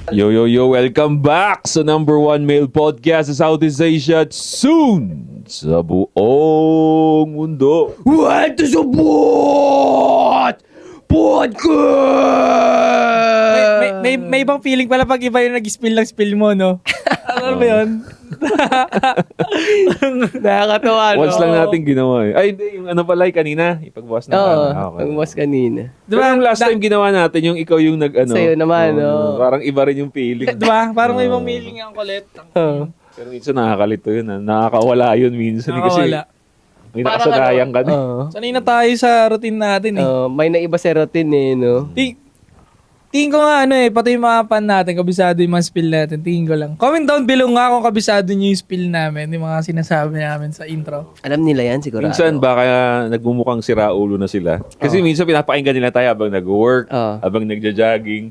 Yo, yo, yo, welcome back sa number one male podcast sa Southeast Asia at soon sa buong mundo. What to support podcast? May ibang feeling pala pag iba yung nag-spill ng spill mo, no? Ano ba yun? Nakakatawa, no? Once lang natin ginawa eh. Ay, hindi, yung ano pala, kanina. Ipag-boss na. Oo, Okay. pag-boss kanina. Diba yung last time ginawa natin, yung ikaw yung nag-ano. Sa'yo naman, no? Parang iba rin yung feeling. Diba? Parang may ibang feeling ang kulit. Pero minsan nakakalito yun. Nakakawala yun minsan. Nakakawala. Kasi may nakasanayan ka na. Sanay na tayo sa routine natin eh. May naiba sa routine eh, no? Tingin ko nga pati yung mga fan natin, kabisado yung mga spill natin, tingin ko lang. Comment down below nga kung kabisado nyo yung spill namin, yung mga sinasabi namin sa intro. Alam nila yan sigurado. Minsan baka nagmumukhang siraulo na sila. Kasi minsan pinapakinggan nila tayo habang nag-work, habang nagja-jogging.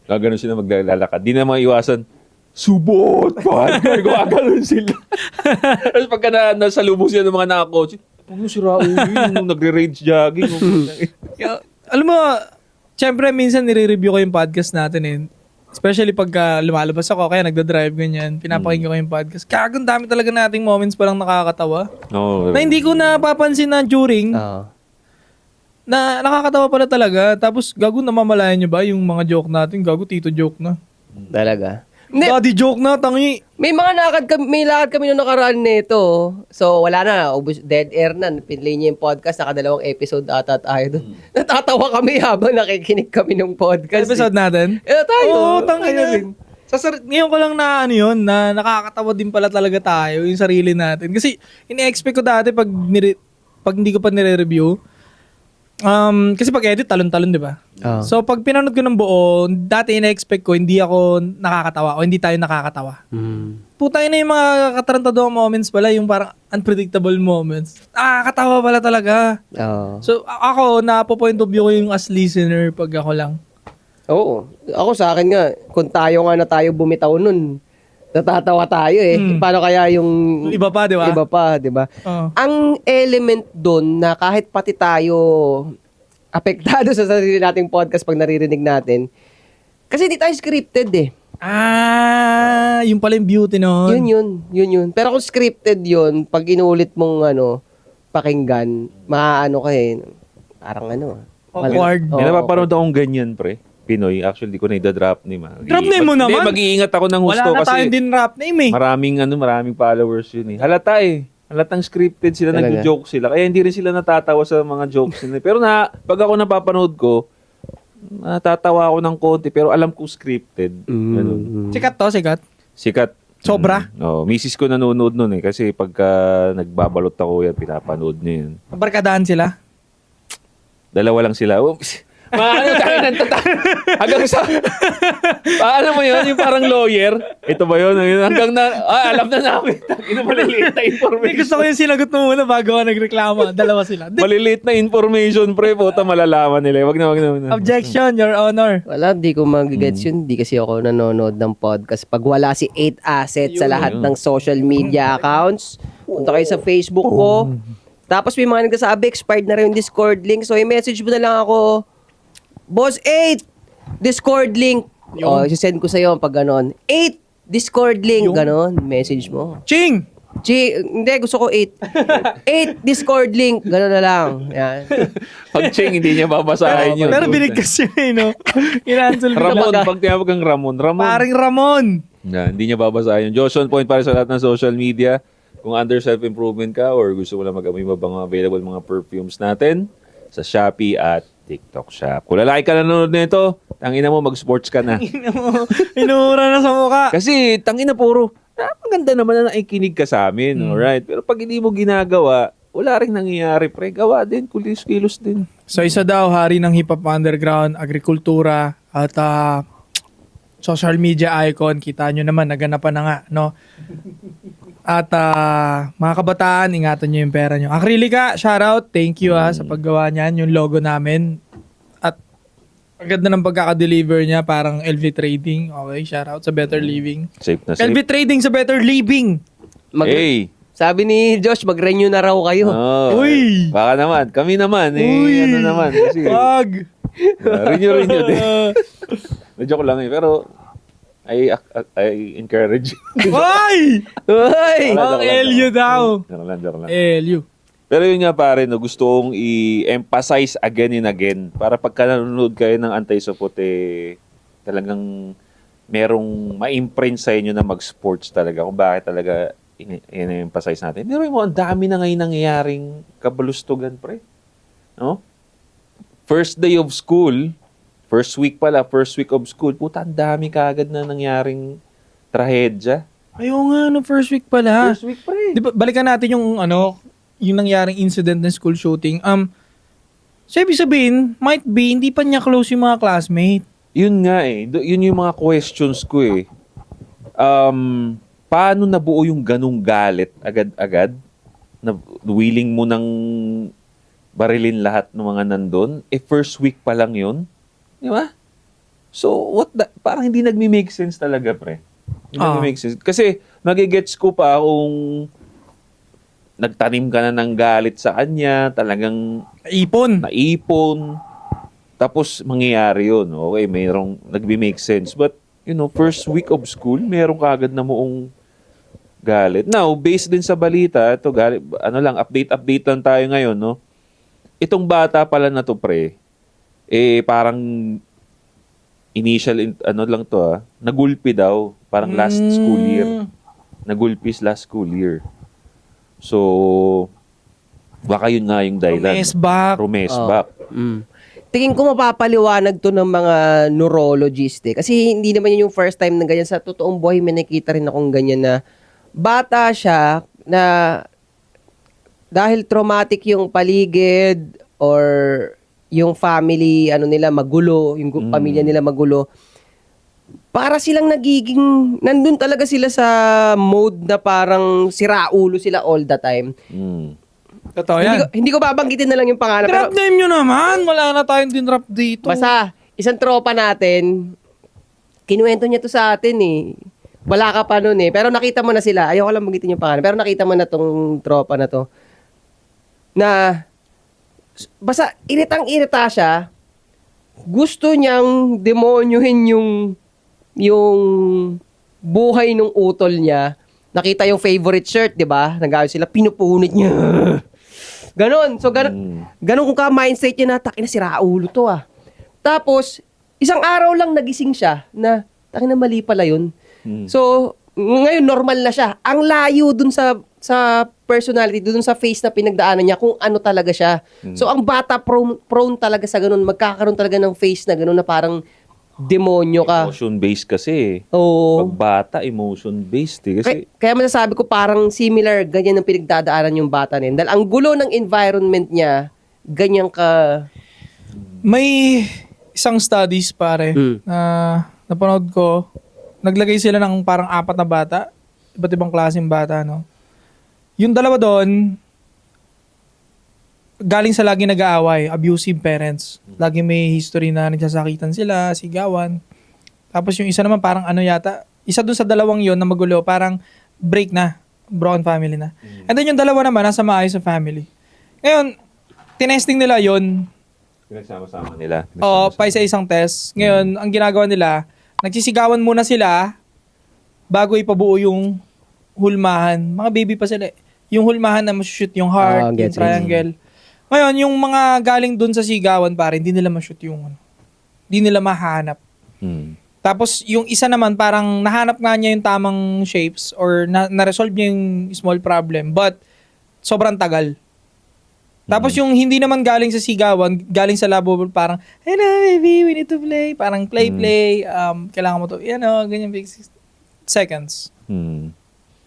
Gaganon sila maglalakad. Di na maiwasan, subot! Gaganon sila. Tapos pagka nasalubong sila ng mga nakakotse, ano siraulo yun, nagre-rage jogging. Alam mo, siyempre, minsan nire-review ko yung podcast natin eh. Especially pagka lumalabas ako, kaya nagda-drive ganyan, pinapakinggan ko yung podcast. Kagong dami talaga nating moments palang nakakatawa. No. Na hindi ko napapansin na during, na nakakatawa pala talaga. Tapos, gago namamalayan nyo ba yung mga joke natin? Gago, tito joke na. Talaga. Hindi, Daddy joke na, tangi. may lakad kami nung nakaraan nito. So, wala na. Dead air na. Pinlay niya yung podcast. Nakadalawang episode ata tayo doon. Natatawa kami habang nakikinig kami ng podcast. Episode natin? Tayo. Oo, tangi Tayo na. din. Ngayon ko lang na na nakakatawa din pala talaga tayo, yung sarili natin. Kasi, ini-expect ko dati pag hindi ko pa nire-review, kasi pag edit, talon-talon, di ba? So, pag pinanood ko ng buo, dati ina-expect ko, hindi ako nakakatawa o hindi tayo nakakatawa. Puta na yung mga katarantadong moments pala, yung parang unpredictable moments. Nakakatawa pala talaga. So, ako, napo-point of view ko yung as listener pag ako lang. Oo. Ako sa akin nga, kung tayo nga na tayo bumitaw nun, natatawa tayo eh. Paano kaya yung Iba pa, di ba? Iba pa, di ba? Ang element doon na kahit pati tayo apektado sa sarili nating podcast pag naririnig natin, kasi hindi tayo scripted eh. Yung pala yung beauty nun. Yun. Pero kung scripted yun, pag inulit mong pakinggan, maaano ka eh. Parang Awkward. May napapanood akong ganyan, pre. Pinoy. Actually, di ko na i-drop name. Drop name mo naman? Hindi, mag-iingat ako ng husto Wala na kasi tayong din rap name eh. maraming followers yun eh. Halata eh. Halatang scripted sila, Talaga? nag-joke sila. Kaya hindi rin sila natatawa sa mga jokes nila. Pero pag ako napapanood ko, natatawa ako ng konti. Pero alam ko scripted. Ganun. Sikat to, sikat. Sikat. Sobra? Misis ko nanonood nun eh. Kasi pagka nagbabalot ako yan, pinapanood niya yun. Barkadahan sila. Dalawa lang sila. Maano tayo ng hanggang sa paano mo yun? Yung parang lawyer. Ito ba yun? Hanggang alam na namin. Ino maliliit na information. Gusto ko yung sinagot mo muna bago ka nagreklamo. Dalawa sila. Maliliit na information, pre. Puta, malalaman nila. Wag na. Objection, your honor. Wala, di ko mag-gets yun. Di kasi ako nanonood ng podcast. Pag wala si 8 Assets sa lahat ng social media accounts, punta kayo sa Facebook ko. Tapos may mga nagsasabi, expired na rin yung Discord link. So, i-message mo na lang ako, Boss 8, Discord link. Sisend ko sa'yo pag ganon. 8, Discord link. Ganon, message mo. Ching! Hindi, gusto ko 8. 8, Discord link. Ganon na lang. Yan. Pag Cheng, hindi niya babasahin yun. Pero binigkas yun eh, no? Inansel mo. Ramon, pag tinawag kang Ramon. Paring Ramon. Yan, hindi niya babasahin yun. Joshua Point para sa lahat ng social media. Kung under self-improvement ka or gusto mo lang mag-amoy mga available mga perfumes natin sa Shopee at TikTok Shop. Kung lalaki ka nanonood nito, tangina mo, mag-sports ka na. Inura na sa mukha. Kasi, tangina puro, maganda naman na nakikinig ka sa amin, alright? Pero pag hindi mo ginagawa, wala rin nangyayari, pre. Gawa din, kilos din. So, isa daw, hari ng hip-hop underground, agrikultura, at social media icon. Kita nyo naman, naganapan na nga, no? At mga kabataan, ingatan nyo yung pera nyo. Acrylica, shoutout. Thank you sa paggawa niyan. Yung logo namin. At ang ganda ng pagkaka-deliver niya. Parang LV Trading. Okay, shoutout sa Better Living. Safe na safe. LV Trading sa Better Living. Hey! Sabi ni Josh, mag-renew na raw kayo. Oh, Uy! Baka naman. Kami naman. Uy! Ano naman. Kasi, Wag! renew din. Joke lang eh. Pero I encourage you. Ay! Uy! Ang LU daw. Joke lang. LU. Pero yun nga pare, no, gusto kong i-emphasize again and again para pagka nanonood kayo ng Anti-Supot, talagang merong ma-imprint sa inyo na mag-sports talaga kung bakit talaga in-emphasize natin. Pero mo, ang dami na ngayon nangyayaring kabulustugan, pre. No? First day of school, first week of school, puta, ang dami kagad na nangyaring trahedya. Ayaw nga, no, first week pala. First week, pre. Di ba, balikan natin yung yung nangyaring incident ng school shooting. So ibig sabihin, might be, hindi pa niya close yung mga classmate. Yun nga yun yung mga questions ko Paano nabuo yung ganung galit agad-agad? Na willing mo nang barilin lahat ng mga nandun? First week pa lang yun. Di ba? So, parang hindi nagmi-make sense talaga, pre. Hindi nagmi-make sense. Kasi, magigets ko pa kung nagtanim ka na ng galit sa kanya, talagang naipon, tapos mangyayari yun. Okay, mayroong nagbi-make sense. But, first week of school, meron kagad na moong galit. Now, based din sa balita, ito, update lang tayo ngayon, no? Itong bata pala na to, pre, parang initial, nagulpi daw, parang last school year. Nagulpis last school year. So, baka yun nga yung dahilan. Rumesbak. Tingin ko mapapaliwanag to ng mga neurologist Kasi hindi naman yun yung first time na ganyan. Sa totoong buhay, may nakita rin akong ganyan na bata siya na dahil traumatic yung paligid or yung family, nila magulo, yung pamilya nila magulo, para silang nandun talaga sila sa mode na parang siraulo sila all the time. Totoo yan. Hindi ko babanggitin na lang yung pangalan. Drop name nyo naman. Wala na tayong dinrap dito. Basta, isang tropa natin, kinuwento niya to sa atin Wala ka pa nun Pero nakita mo na sila. Ayoko lang banggitin yung pangalan. Pero nakita mo na tong tropa na to. Na, basta, iritang-irita siya. Gusto niyang demonyohin yung buhay ng utol niya. Nakita yung favorite shirt, di ba? Nag-away sila, pinupunit niya. Ganon. So, ganon kung ka-mindset niya na, takin na si Raulo to Tapos, isang araw lang nagising siya na, takin na mali pala yun. So, ngayon normal na siya. Ang layo dun sa personality, dun sa face na pinagdaanan niya, kung ano talaga siya. So, ang bata prone talaga sa ganon. Magkakaroon talaga ng face na ganon na parang demonyo ka. Emotion-based kasi. Oo. Pag bata, emotion-based Kasi, Kaya masasabi ko parang similar, ganyan ang pinagdadaanan yung bata niya. Dahil ang gulo ng environment niya, ganyan ka... May isang studies, pare, na napanood ko. Naglagay sila ng parang 4 na bata. Iba't ibang klaseng bata, no? Yung dalawa doon, galing sa lagi nag-aaway, abusive parents. Lagi may history na nagsasakitan sila, sigawan. Tapos yung isa naman parang isa dun sa dalawang yon na magulo, parang break na, broken family na. And then yung dalawa naman, nasa maayos sa family. Ngayon, tinesting nila yon. pinagsama-sama nila. Oo, pa isa-isang test. Ngayon, ang ginagawa nila, nagsisigawan muna sila bago ipabuo yung hulmahan. Mga baby pa sila. Yung hulmahan na masushoot yung heart, yung triangle. Ngayon, yung mga galing dun sa sigawan, pare, hindi nila ma-shoot yung hindi nila mahanap. Tapos, yung isa naman, parang nahanap nga niya yung tamang shapes or na-resolve niya yung small problem. But, sobrang tagal. Tapos, yung hindi naman galing sa sigawan, galing sa labo, parang, hello, baby, we need to play. Parang play. Kailangan mo to. Ganyan, seconds.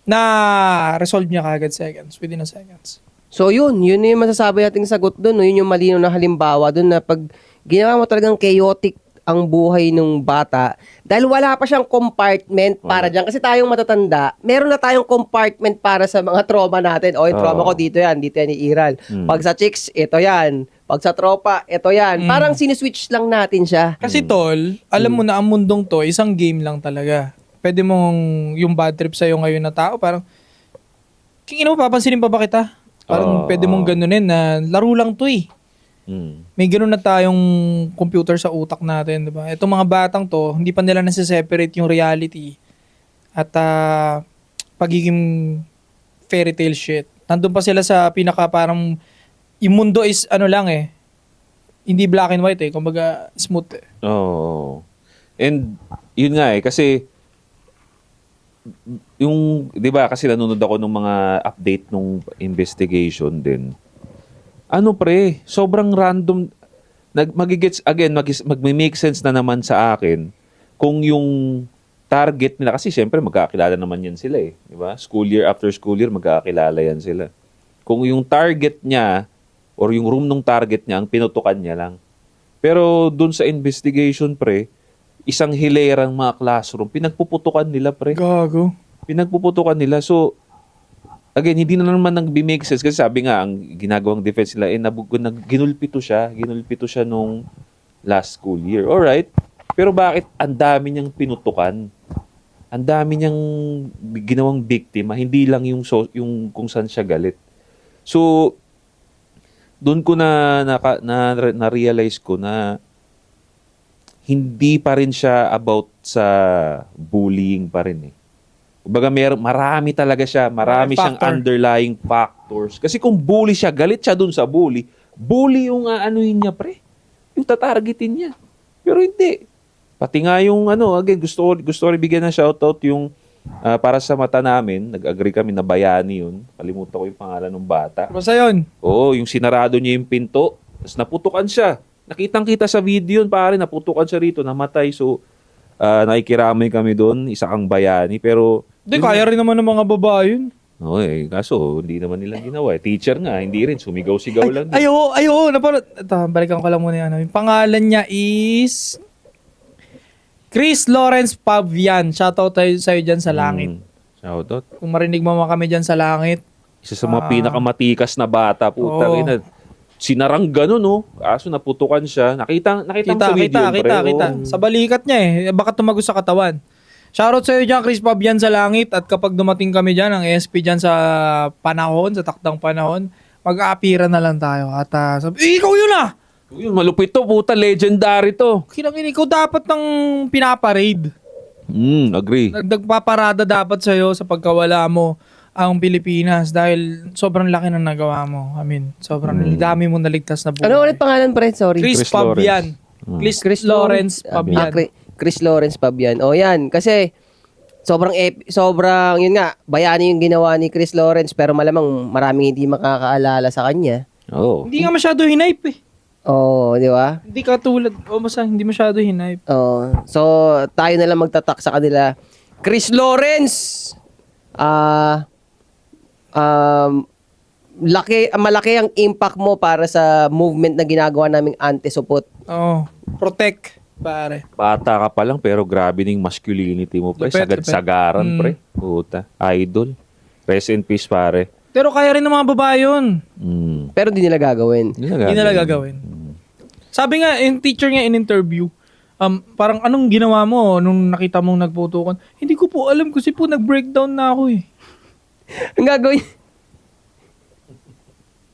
Na-resolve niya kagad within a seconds. So yun yung masasabi nating sagot doon. Yun yung malinaw na halimbawa doon na pag ginawa mo talagang chaotic ang buhay ng bata, dahil wala pa siyang compartment para dyan. Kasi tayong matatanda, meron na tayong compartment para sa mga trauma natin. O, yung trauma ko dito yan iiral. Pag sa chicks, ito yan. Pag sa tropa, ito yan. Parang siniswitch lang natin siya. Kasi tol, alam mo na ang mundong to, isang game lang talaga. Pwede mong yung bad trip sa'yo ngayon na tao, parang, papansinin pa ba kita? Parang pwede mong ganunin na laro lang to . May ganoon na tayong computer sa utak natin, di ba? Itong mga batang to, hindi pa nila nasa-separate yung reality at pagiging fairy tale shit. Nandun pa sila sa pinaka parang yung mundo is ano lang hindi black and white kumbaga smooth Oh. And yun nga kasi yung 'di ba kasi nanonood ako ng mga update nung investigation din. Ano pre, sobrang random magigets again magme-make sense na naman sa akin kung yung target nila kasi syempre magkakilala naman yan sila di ba? School year after school year magkakilala yan sila. Kung yung target niya or yung room ng target niya ang pinutukan niya lang. Pero dun sa investigation pre, isang hilerang mga classroom, pinagpuputukan nila pre. Gago. Pinagpuputukan nila. So, again, hindi na naman nag-make sense kasi sabi nga, ang ginagawang defense nila, ginulpito siya nung last school year. Alright. Pero bakit ang dami niyang pinutukan? Ang dami niyang ginawang biktima, hindi lang yung kung saan siya galit. So, doon ko na-realize ko na hindi pa rin siya about sa bullying pa rin Kumbaga marami talaga siya, marami siyang underlying factors. Kasi kung bully siya, galit siya doon sa bully yung aanuhin niya pre. Yung tatargetin niya. Pero hindi. Pati nga yung again, gusto ko bigyan ng shoutout yung para sa mata namin, nag-agree kami na Bayani yun. Kalimutan ko yung pangalan ng bata. Basta yun. Oo, yung sinarado niya yung pinto, tapos naputukan siya. Nakitang-kita sa video yun, pare, naputukan siya rito, namatay. So, nakikiramay kami doon, isa kang Bayani. Pero, Hindi, kaya rin naman ng mga babae yun. Oo kaso hindi naman nilang ginawa. Teacher nga, hindi rin, sumigaw-sigaw lang. Ayo, balikan ko lang muna yung Yung pangalan niya is Chris Lawrence Pavian. Shoutout tayo sa'yo dyan sa langit. Shoutout. Kung marinig mo kami dyan sa langit. Isa sa mga pinakamatikas na bata, puta rin. Sinarang gano'n, Kaso naputukan siya. Nakita sa video. Kita. Sa balikat niya Baka tumagos sa katawan. Shoutout sa'yo dyan, Chris Pavian sa langit. At kapag dumating kami dyan, ang ESP dyan sa panahon, sa takdang panahon, mag-aapira na lang tayo. At ikaw yun Yun, malupit to, puta, legendary to. Kinangin, ikaw dapat ng pinaparade. Agree. Nagpaparada dapat sa'yo sa pagkawala mo ang Pilipinas dahil sobrang laki ng nagawa mo. I mean, sobrang dami mo naligtas na buhay. Ano ulit pangalan pre? Sorry. Chris Pavian. Chris Lawrence Pavian. Chris Lawrence Pavian. O yan, kasi sobrang yun nga, Bayani yung ginawa ni Chris Lawrence pero malamang maraming hindi makakaalala sa kanya. Hindi nga masyado hinipe di ba? Hindi katulad, hindi masyado hinipe. So, tayo na lang magtatak sa kanila. Chris Lawrence! Malaki ang impact mo para sa movement na ginagawa naming anti-supot. Protect, pare. Bata ka pa lang pero grabe ning masculinity mo, pre. Sagad-sagaran, pre. Puta. Idol. Rest in peace, pare. Pero kaya rin ng mga babae yun. Pero hindi nila gagawin. Hindi nila gagawin. Sabi nga, yung teacher niya in interview, parang anong ginawa mo nung nakita mong nagputukan? Hindi ko po alam kasi po nag-breakdown na ako Ang gagawin?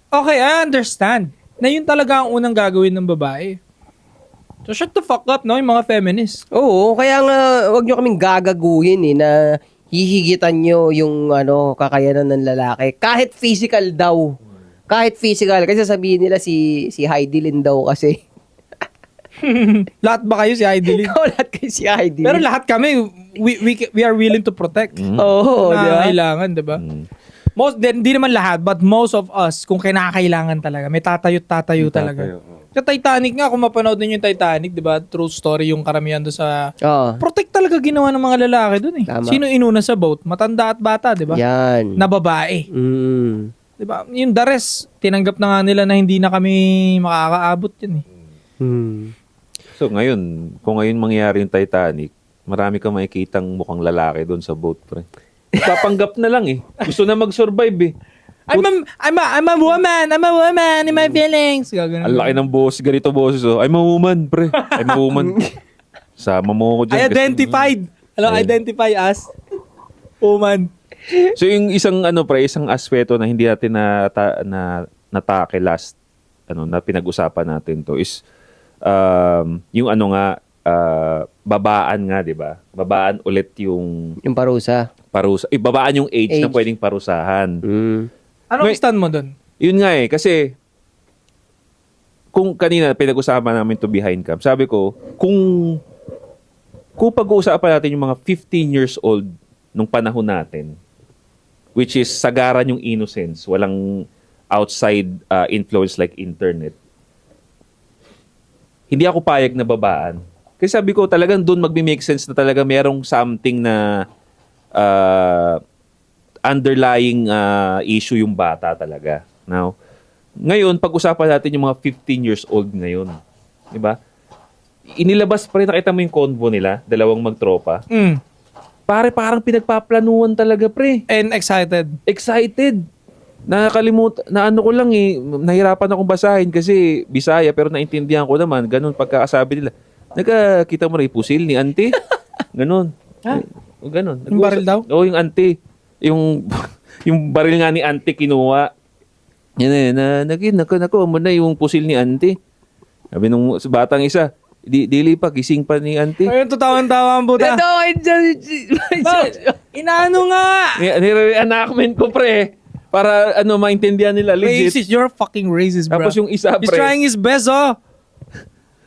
Okay, I understand. Na yun talaga ang unang gagawin ng babae. So shut the fuck up, no? Yung mga feminists. Oo, kaya nga wag nyo kaming gagaguhin na hihigitan nyo yung kakayanan ng lalaki. Kahit physical daw. Kahit physical. Kasi sabihin nila si Heidi Lin daw kasi. Lahat ba kayo si Heidi Lin? Lahat kayo si Heidi Lin. Pero lahat kami, we are willing to protect. Oo, di ba? Kailangan, di ba? Hindi naman lahat, but most of us, kung kinakailangan talaga, may tatayo talaga. Sa Titanic nga, kung mapanood ninyo yung Titanic, di ba? True story yung karamihan doon sa... Protect talaga ginawa ng mga lalaki doon Tama. Sino inuna sa boat? Matanda at bata, di ba? Yan. Na babae. Di ba? Yung the rest, tinanggap na nga nila na hindi na kami makakaabot yun So ngayon, kung ngayon mangyari yung Titanic, marami kang makikitang mukhang lalaki doon sa boat, pre. Papanggap na lang Gusto na mag-survive I'm a woman in my feelings. Ang laki ng boss, ganito boses I'm a woman, pre. I'm a woman. Sama mo ko dyan. Identify as woman. So yung isang isang aspeto na hindi natin natake last na pinag-usapan natin to is yung babaan nga, 'di ba? Babaan ulit yung parusa. Babaan yung age na Age. pwedeng parusahan. Anong stand mo dun? Yun nga kasi kung kanina pinag-usapan namin to behind cam, sabi ko, kung pag-uusapan natin yung mga 15 years old nung panahon natin, which is sagaran yung innocence, walang outside influence like internet, hindi ako payag na babaan. Kasi sabi ko, talagang doon magme-make sense na talaga merong something na underlying issue yung bata talaga. Now, ngayon, pag-usapan natin yung mga 15 years old ngayon. Diba? Inilabas pa rin, nakita mo yung convo nila, dalawang magtropa. Parang pinagpaplanuhan talaga, pre. And excited. Excited. Nakakalimutan, ko lang nahirapan akong basahin kasi Bisaya, pero naintindihan ko naman, ganun pagkakasabi nila. Nakakita mo rin pusil ni auntie? Ganun. Ganun. Yung baril daw? Oo, yung auntie. Yung baril nga ni auntie kinuha. Yan nako mo na yung pusil ni auntie. Sabi nung batang isa, dili pa, gising pa ni auntie. Ayun, tawa ang buta. Inaano nga? Nire-reenactment ko, pre. Para maintindihan nila legit. Racist. You're a fucking racist, bro. Tapos yung isa, pre. He's trying his best, oh.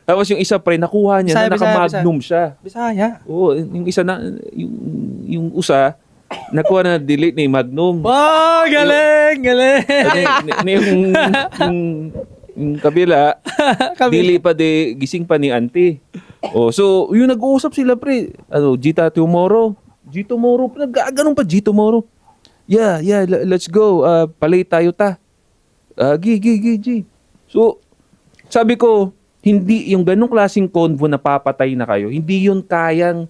Tapos yung isa, pre, nakuha niya na naka-magnum siya. Bisaya. Oo, yung isa na, yung usa, nakuha na delete ni magnum. Oh, galing. Yung kabila, dili pa gising pa ni auntie. So, yung nag-uusap sila, pre. Gita tomorrow. Nag-ganun pa, G tomorrow. Yeah, let's go. Palay tayo ta. G. So, sabi ko, hindi yung ganung klaseng convo na papatay na kayo, hindi yun kayang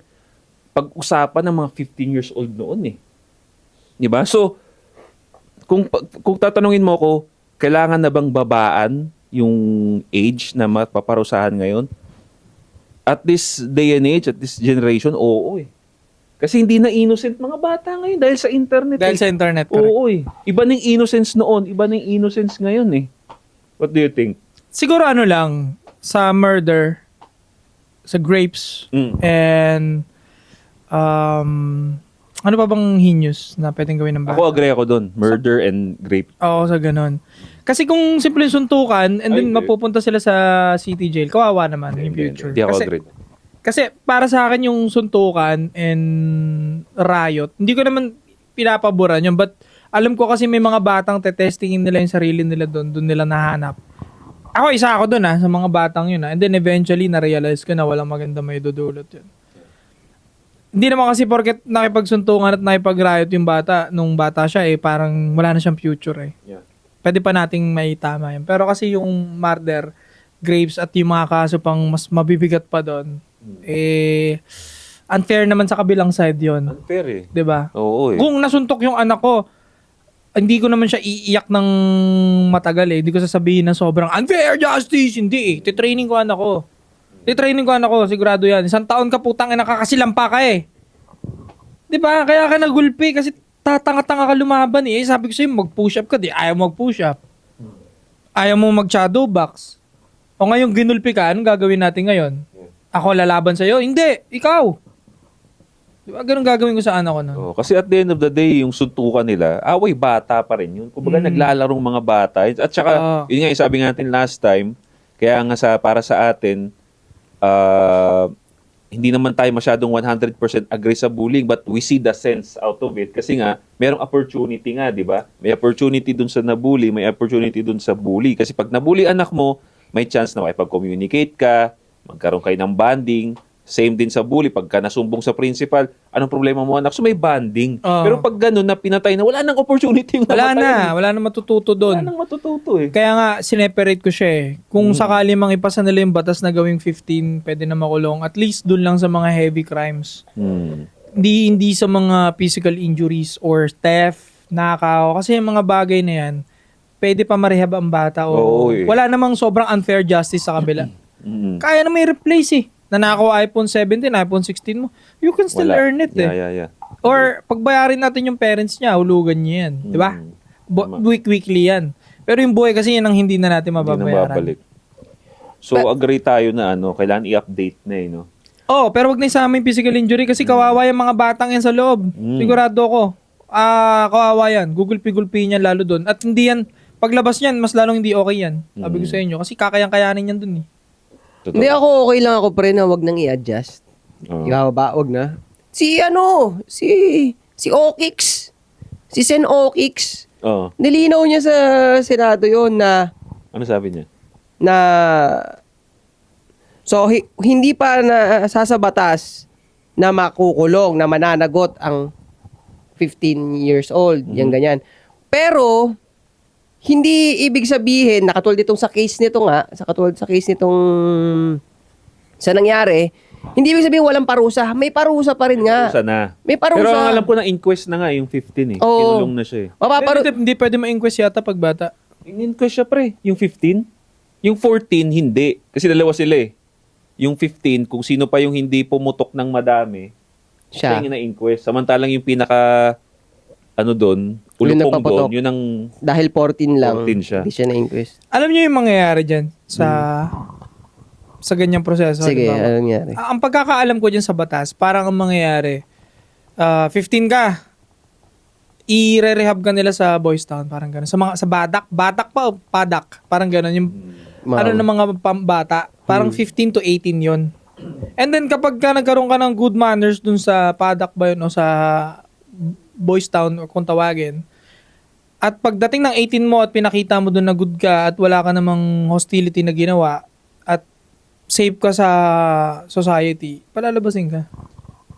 pag-usapan ng mga 15 years old noon eh. Diba? So, kung tatanungin mo ko, kailangan na bang babaan yung age na mapaparusahan ngayon? At this day and age, at this generation, oo eh. Kasi hindi na innocent mga bata ngayon dahil sa internet. Dahil sa internet, correct. Oo eh. Iba ng innocence noon, iba ng innocence ngayon eh. What do you think? Siguro lang, sa murder, sa grapes, and ano pa bang heinous na pwedeng gawin ng bata? Ako agree ako doon. Murder and rape. Oo, sa ganun. Kasi kung simple suntukan and then mapupunta sila sa city jail, kawawa naman in future. Hindi ako agree. Kasi para sa akin yung suntukan and riot, hindi ko naman pinapaboran yun. But alam ko kasi may mga batang tetestingin nila yung sarili nila doon nila nahanap. Isa ako doon sa mga batang yun. And then eventually na-realize ko na walang maganda may dudulot yun. Hindi naman kasi porket nakipagsuntungan at nakipag-riot yung bata, nung bata siya parang wala na siyang future eh. Yeah. Pwede pa nating may tama yun. Pero kasi yung murder, grapes at yung mga kaso pang mas mabibigat pa doon, unfair naman sa kabilang side yon. Unfair eh. 'Di ba? Oo eh. Kung nasuntok yung anak ko, hindi ko naman siya iiyak ng matagal eh. Hindi ko sasabihin na sobrang unfair justice. Hindi eh. Titraining ko anak ko. Sigurado yan. 1 taon ka putang nakakasilampa ka eh. 'Di ba? Kaya ka nagulpi kasi tatanga-tanga ka lumaban eh. Sabi ko sa'yo, mag-push up ka. Di ayaw mag-push up. Ayaw mo mag-shadow box. O ngayon ginulpi ka, anong gagawin natin ngayon? Ako lalaban sa'yo? Hindi, ikaw. Diba, ganun gagawin ko sa anak ko na. Kasi at the end of the day, yung suntukan nila, bata pa rin yun. Kumbaga naglalarong mga bata. At saka, yun nga, sabi nga natin last time, kaya nga para sa atin, hindi naman tayo masyadong 100% agree sa bullying, but we see the sense out of it. Kasi nga, merong opportunity nga, di ba? May opportunity dun sa nabully, may opportunity dun sa bully. Kasi pag nabully anak mo, may chance na makipag-communicate ka, magkaroon kayo ng bonding. Same din sa bully. Pagka nasumbong sa principal, anong problema mo anak? So may bonding. Pero pag ganun na pinatay na, wala nang opportunity. Wala nang matututo doon. Wala nang matututo eh. Kaya nga, sineperate ko siya eh. Kung sakali mang ipasa nila yung batas na gawing 15, pwede na makulong. At least doon lang sa mga heavy crimes. Hindi sa mga physical injuries or theft, nakaw. Kasi yung mga bagay na yan, pwede pa marehab ang bata. Wala namang sobrang unfair justice sa kabila. Kaya na may replace eh. Nanakaw iPhone 17, iPhone 16 mo, you can still earn it eh. Yeah. Or pagbayarin natin yung parents niya, hulugan niya yan. Di ba? Weekly yan. Pero yung buhay kasi yan ang hindi na natin Hindi na mababayaran. babalik. So, agree tayo na kailangan i-update na no? Oh, pero wag na isama yung physical injury kasi kawawa yung mga batang yan sa loob. Sigurado ko. Kawawa yan. Gugulpi-gulpi yan lalo doon. At hindi yan, paglabas yan, mas lalong hindi okay yan. Sabi ko sa inyo. Kasi kakayang-kayanin yan doon eh. Totoo. Hindi ako okay lang ako pre na wag nang i-adjust. Oo. Ikaw ba? Wag na. Si Okix. Si Sen Okix. Oo. Nilinaw niya sa Senado yon na Ano sabi niya? so hindi pa na sa batas na makukulong, na mananagot ang 15 years old, yung ganyan. Pero hindi ibig sabihin na katulad itong sa case nitong sa nangyari, hindi ibig sabihin walang parusa. May parusa pa rin nga. Parusa na. May parusa. Pero ang alam ko na inquest na nga yung 15 eh. Oo. Kinulong na siya eh. Mapaparu- Hindi pwede ma-inquest yata pag bata. In-inquest siya pre. Yung 15. Yung 14 hindi. Kasi dalawa sila eh. Yung 15 kung sino pa yung hindi pumutok ng madami, siya siya. yung na-inquest. Samantalang yung pinaka doon, ulupong nagpaputok. doon, yun ang Dahil 14 lang, 14 siya. hindi siya na-inquest. Alam niyo yung mangyayari dyan sa ganyang proseso? Sige, halimbawa? ano nangyari? Ang pagkakaalam ko dyan sa batas, parang ang mangyayari, 15 ka, i-rehab ka nila sa Boys Town, parang gano'n. Sa Badak pa o Padak, parang gano'n. Yung, Wow. ng mga pambata, parang 15 to 18 yon. And then kapag ka nagkaroon ka ng good manners dun sa Padak ba yun o sa Boys Town o kung tawagin, at pagdating ng 18 mo at pinakita mo dun na good ka at wala ka namang hostility na ginawa at safe ka sa society, palalabasin ka.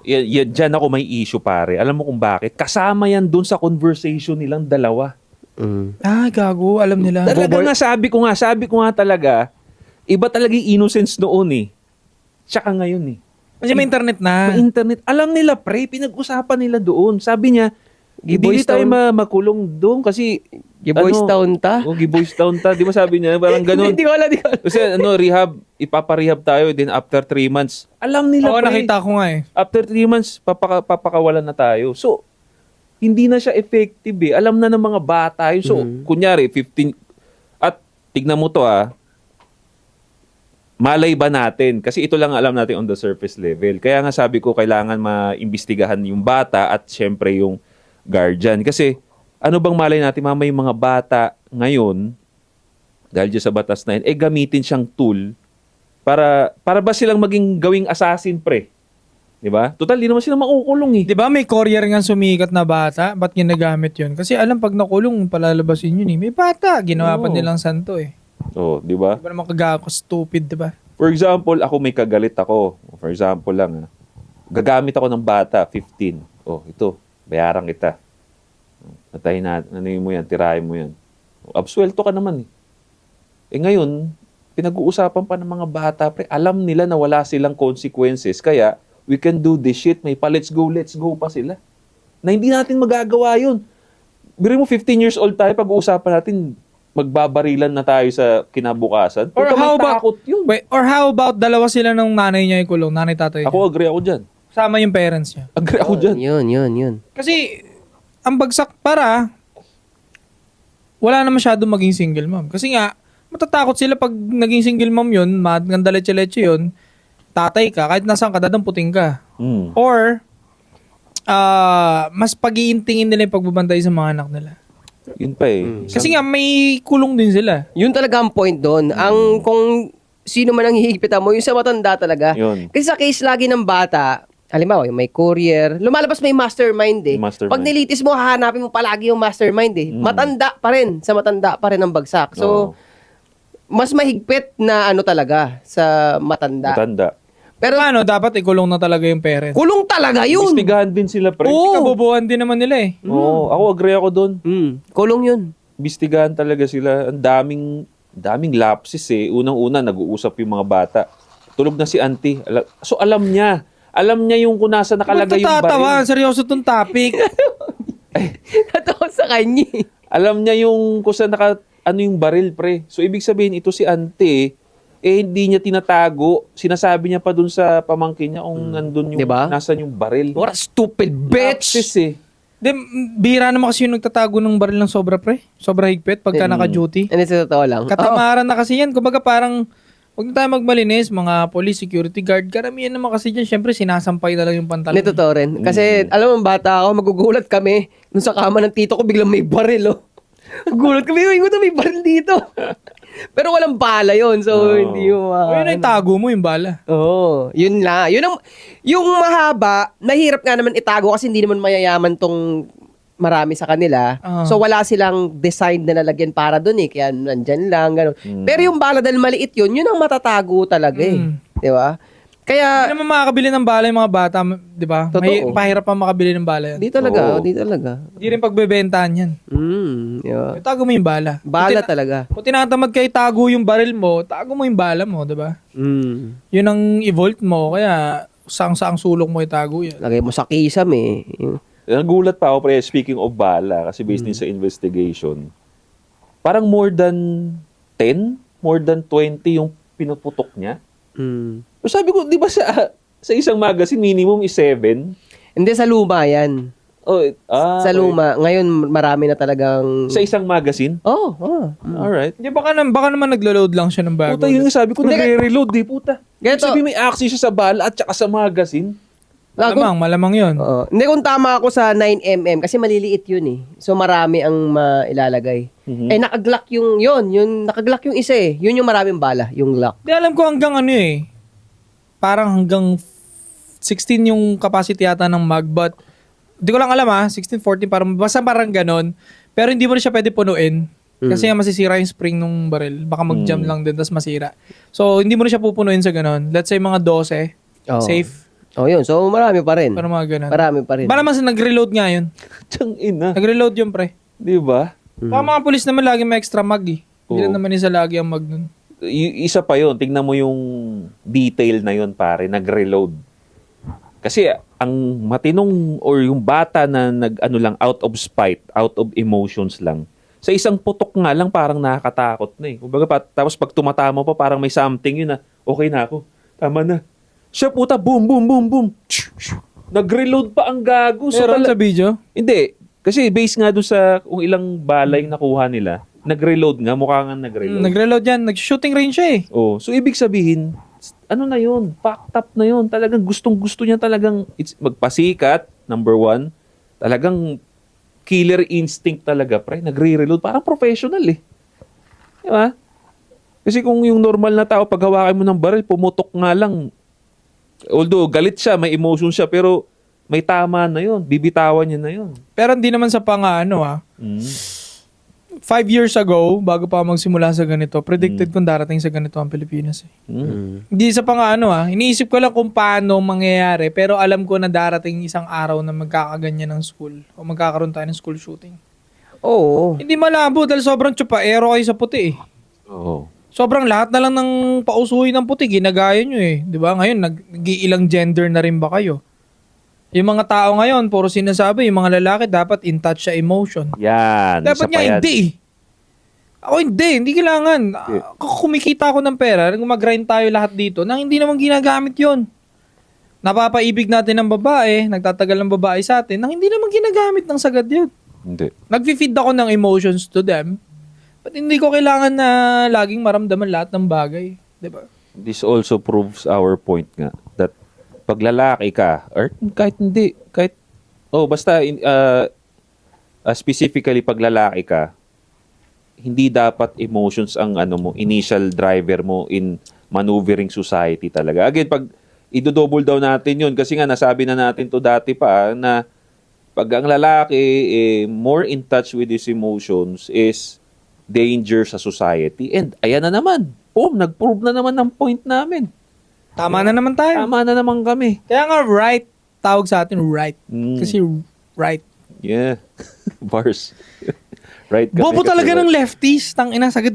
Diyan ako may issue pare. Alam mo kung bakit? Kasama yan dun sa conversation nilang dalawa. Gago, alam nila. Talaga nga sabi ko nga talaga, iba talaga yung innocence noon eh. Tsaka ngayon eh. Kasi may internet na. May internet. Alam nila pre, pinag-usapan nila doon. Sabi niya, hindi Giboys tayo Town. makulong doon kasi Giboys Town ta? Giboys Town ta. Di ba sabi niya? Parang ganun. Hindi ko alam. Kasi rehab, ipaparehab tayo din after 3 months. Alam nila Oo, pre. nakita ko nga eh. After 3 months, papakawalan na tayo. So, hindi na siya effective eh. Alam na ng mga bata yun. So, kunyari, 15, at tignan mo to malay ba natin? Kasi ito lang alam natin on the surface level. Kaya nga sabi ko, kailangan maimbestigahan yung bata at syempre yung guardian. Kasi, ano bang malay natin, mama yung mga bata ngayon, dahil dyan sa batas na yun, gamitin siyang tool para ba silang maging gawing assassin pre? Diba? Total, di naman sila makukulong eh. Di ba may courier nga sumikat na bata? Ba't ginagamit yun? Kasi alam pag nakulong, palalabasin yun eh. May bata, ginawa pa Oo. nilang santo eh. Oh, di ba? Di ba naman kagago, stupid, di ba? For example, ako may kagalit ako. For example lang, gagamit ako ng bata, 15. Oh, ito, bayaran kita. Natahin na, mo yan, tirahin mo yan. Absuelto ka naman eh. Ngayon, pinag-uusapan pa ng mga bata, pre, alam nila na wala silang consequences, kaya we can do this shit, may pa let's go pa sila. Na hindi natin magagawa yun. Biro mo 15 years old tayo, pag-uusapan natin, magbabarilan na tayo sa kinabukasan. Or Puta, may how about, takot yun. wait, or how about dalawa sila ng nanay niya ikulong, nanay tatay niya? Ako agree ako dyan. Sama yung parents niya. Agree ako dyan. Yun. Kasi, ang bagsak wala na masyado maging single mom. Kasi nga, matatakot sila pag naging single mom yun, maganda leche-leche yun, tatay ka, kahit nasaan ka, dadamputin ka. Or, mas pag-iintingin nila yung pagbabantay sa mga anak nila. Yun pa eh. Kasi nga, may kulong din sila. Yun talaga ang point doon. Ang kung sino man ang hihigpitan mo, yung sa matanda talaga. Yun. Kasi sa case lagi ng bata, halimbawa, yung may courier, lumalabas may mastermind eh. Mastermind. Pag nilitis mo, hahanapin mo palagi yung mastermind eh. Matanda pa rin. Sa matanda pa rin ang bagsak. So, mas mahigpit na talaga sa matanda. Matanda. Pero, Paano? Dapat ikulong na talaga yung parents. kulong talaga yun. Istigahan din sila, pre. Oo. Kabobohan din naman nila eh. Oo, ako agree ako doon. Kulong yun. Bistigahan talaga sila. Ang daming lapses eh. Unang-una, nag-uusap yung mga bata. Tulog na si auntie. So, alam niya. Alam niya yung kung nasa nakalagay yung Matatawa, baril. seryoso tong topic. Totoo sa kanya eh. Alam niya yung kung saan yung baril, pre. So, ibig sabihin, ito si auntie, hindi niya tinatago. Sinasabi niya pa dun sa pamangkin niya kung nandun yung, Diba? nasan yung baril. What a stupid bitch. Lapses eh. Bihira naman kasi yung nagtatago ng baril ng sobra, pre. Sobra higpit pagka naka-duty. Hindi, sa totoo lang. Katamaran na kasi yan. Kumbaga parang, huwag na tayo magmalinis, mga police, security guard. Karamihan naman kasi dyan, syempre sinasampay na lang yung pantalon. Hindi, totoo rin. Kasi, alam mo, bata ako, magugulat kami. Nung sa kama ng tito ko, biglang may baril, oh. Gulat kami, may baril dito. Pero walang bala yon, so hindi mo O yun ay tago mo yung bala. Oo, yun lang. Yung mahaba, mahirap nga naman itago kasi hindi naman mayayaman tong marami sa kanila. So wala silang design na lalagyan para doon eh. Kaya nandyan lang, gano'n. Pero yung bala dahil maliit yun ang matatago talaga eh. Di ba? Kaya, Hindi naman makakabili ng bala yung mga bata, di ba? Totoo. Pahirap pa makabili ng bala yan. di talaga, Oo. di talaga. Hindi rin pagbebentahan yan. Di ba? Tago mo yung bala. Bala talaga. Kung tinatamad kayo tago yung baril mo, tago mo yung bala mo, di ba? Yun ang i-vault mo, kaya saang sulok mo itago yan. Lagay mo sa kisam eh. Nagulat pa ako, pre, speaking of bala, kasi based din sa investigation, parang more than 10, more than 20 yung pinuputok niya. So sabi ko, di ba sa isang magazine, minimum is 7? Hindi, sa luma yan. Oh, Sa luma. Ngayon, marami na talagang... Sa isang magazine? Oh. Alright. Hindi, baka naman naglo-load lang siya ng bago. Puta, yun yung sabi ko, nagre-reload eh, puta. Ganito. Sabi may access siya sa bala at saka sa magazine. Malamang yun. Oo. Hindi, kung tama ako sa 9mm, kasi maliliit yun eh. So, marami ang mailalagay. Eh, nakaglock yung nakaglock yung isa eh. Yun yung maraming bala, yung lock. Hindi, alam ko hanggang ano eh. Parang hanggang 16 yung capacity yata ng mag, but hindi ko lang alam 16, 14, basta parang ganon. Pero hindi mo na siya pwede punuin. Kasi nga masisira yung spring nung baril. Baka mag-jam lang din, tapos masira. So, hindi mo na siya pupunuin sa ganon. Let's say mga 12, safe. Oh, yun. So, marami pa rin. Pero mga ganon. Marami pa rin. Bala mas nag-reload nga yun. Tiyang ina. Nag-reload yun, pre. Di ba? Baka mga pulis naman lagi may extra mag eh. Hindi lang naman isa lagi ang mag nun. Isa pa yun, tingnan mo yung detail na yun, pare, nag-reload. Kasi ang matinong or yung bata na lang out of spite, out of emotions lang. Sa isang putok nga lang parang nakakatakot na eh. Kumbaga tapos pag tumatama pa parang may something yun na okay na ako. Tama na. Siya puta, boom, boom, boom, boom. Nag-reload pa ang gago. So, Meron sa video? Hindi. Kasi based nga doon sa kung ilang bala yung nakuha nila, nag-reload nga, mukha nga nag-reload. Nag-reload yan. Nag-shooting range siya eh. Oh, so ibig sabihin, ano na yun? Packed up na yun. Talagang gustong-gusto niya talagang magpasikat, number 1. Talagang killer instinct talaga, pre. Nagre-reload. Parang professional eh. Di ba? Kasi kung yung normal na tao, pag hawakan mo ng baril, pumutok nga lang. Although, galit siya, may emotion siya, pero may tama na yun. Bibitawan niya na yun. Pero hindi naman sa 5 years ago, bago pa magsimula sa ganito, predicted kong darating sa ganito ang Pilipinas eh. Hindi sa iniisip ko lang kung paano mangyayari, pero alam ko na darating isang araw na magkakaganyan ng school o magkakaroon tayo ng school shooting. Oo. Hindi malabo dahil sobrang tsupaero kayo sa puti eh. Oo. Sobrang lahat na lang ng pausuhin ng puti, ginagaya nyo eh. Di ba? Ngayon, nag-iilang gender na rin ba kayo? Yung mga tao ngayon, puro sinasabi, yung mga lalaki dapat in touch sa emotion. Yan. Dapat nga hindi eh. Ako hindi kailangan. Kumikita ako ng pera, mag-grind tayo lahat dito, nang hindi naman ginagamit yon. Napapaibig natin ng babae, nagtatagal ng babae sa atin, nang hindi naman ginagamit ng sagad yun. Hindi. Nag-feed ako ng emotions to them, but hindi ko kailangan na laging maramdaman lahat ng bagay. Diba? This also proves our point nga that pag lalaki ka, or kahit hindi, basta specifically pag lalaki ka, hindi dapat emotions ang initial driver mo in maneuvering society talaga. Again, pag i-double down natin yun, kasi nga nasabi na natin to dati pa, na pag ang lalaki more in touch with his emotions is danger sa society. And ayan na naman. Nag-prove na naman ng point namin. Tama na naman tayo. Tama na naman kami. Kaya nga right, tawag sa atin right. Kasi right. Yeah. Bars. Right kami. Bobo kasi talaga right. ng lefties.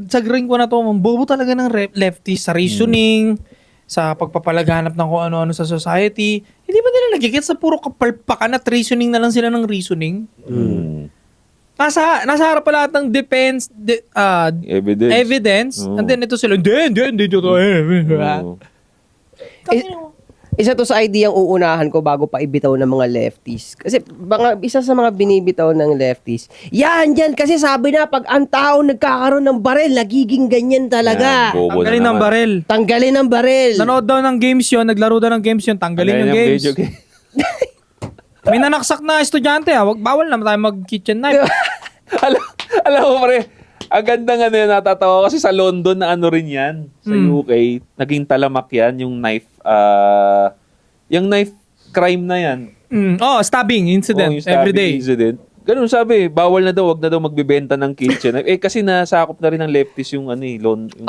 Sagring ko na to. Bobo talaga ng lefties sa reasoning, sa pagpapalaganap ng kung ano-ano sa society. Hindi ba nila nagigit sa puro kapalpakan at reasoning na lang sila ng reasoning? Nasa harap pa lahat ng evidence. And then ito sila, hindi to. Isa to sa idea ang uunahan ko bago pa ibitaw ng mga lefties. Kasi isa sa mga binibitaw ng lefties, yan, kasi sabi na pag ang tao nagkakaroon ng barel, nagiging ganyan talaga. Yan, bobo na Tanggalin ng naman. barel. Tanggalin ang barel. Nanood daw ng games yun, naglaro daw ng games yun, tanggalin yung games. video game. May nanaksak na estudyante ha, bawal na tayo mag-kitchen knife. alam mo pre, ang ganda nga na natatawa kasi sa London na ano rin yan. Sa UK, naging talamak yan, yung knife crime na yan. Stabbing incident, Oo, yung stabbing everyday. incident. Ganun sabi, bawal na daw, wag na daw magbebenta ng kitchen. Kasi nasakop na rin ng leftist yung UK,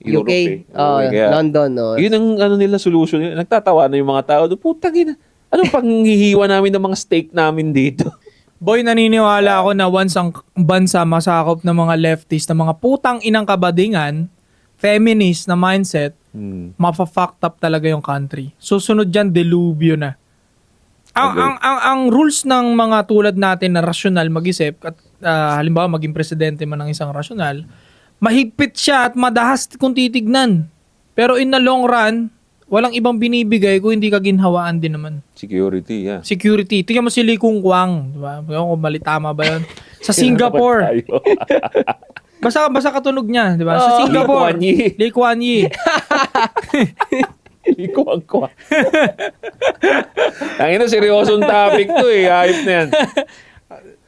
Europe eh. Kaya, London. Yun ang nila solution. Nagtatawa na yung mga tao. Putang ina. Anong panghihiwa namin ng mga steak namin dito? Boy, naniniwala ako na once ang bansa masakop ng mga leftist, ng mga putang inang kabadingan, feminist na mindset, mapa-fucked up talaga yung country. Susunod dyan, delubyo na. Ang rules ng mga tulad natin na rasyonal mag-isip, at halimbawa maging presidente man ng isang rasyonal, mahigpit siya at madahas kung titignan. Pero in the long run, walang ibang binibigay kung hindi ka ginhawaan din naman. Security, yeah. Security. Tingnan mo si Lee Kung Kwang. Diba? Kung mali, tama ba yun? Sa Singapore. Basta katunog niya. Diba? Sa Singapore. Lee Kuan Yew. Lee Kuan Yew. Ang ina, seryosong topic to eh. Ayop na yan.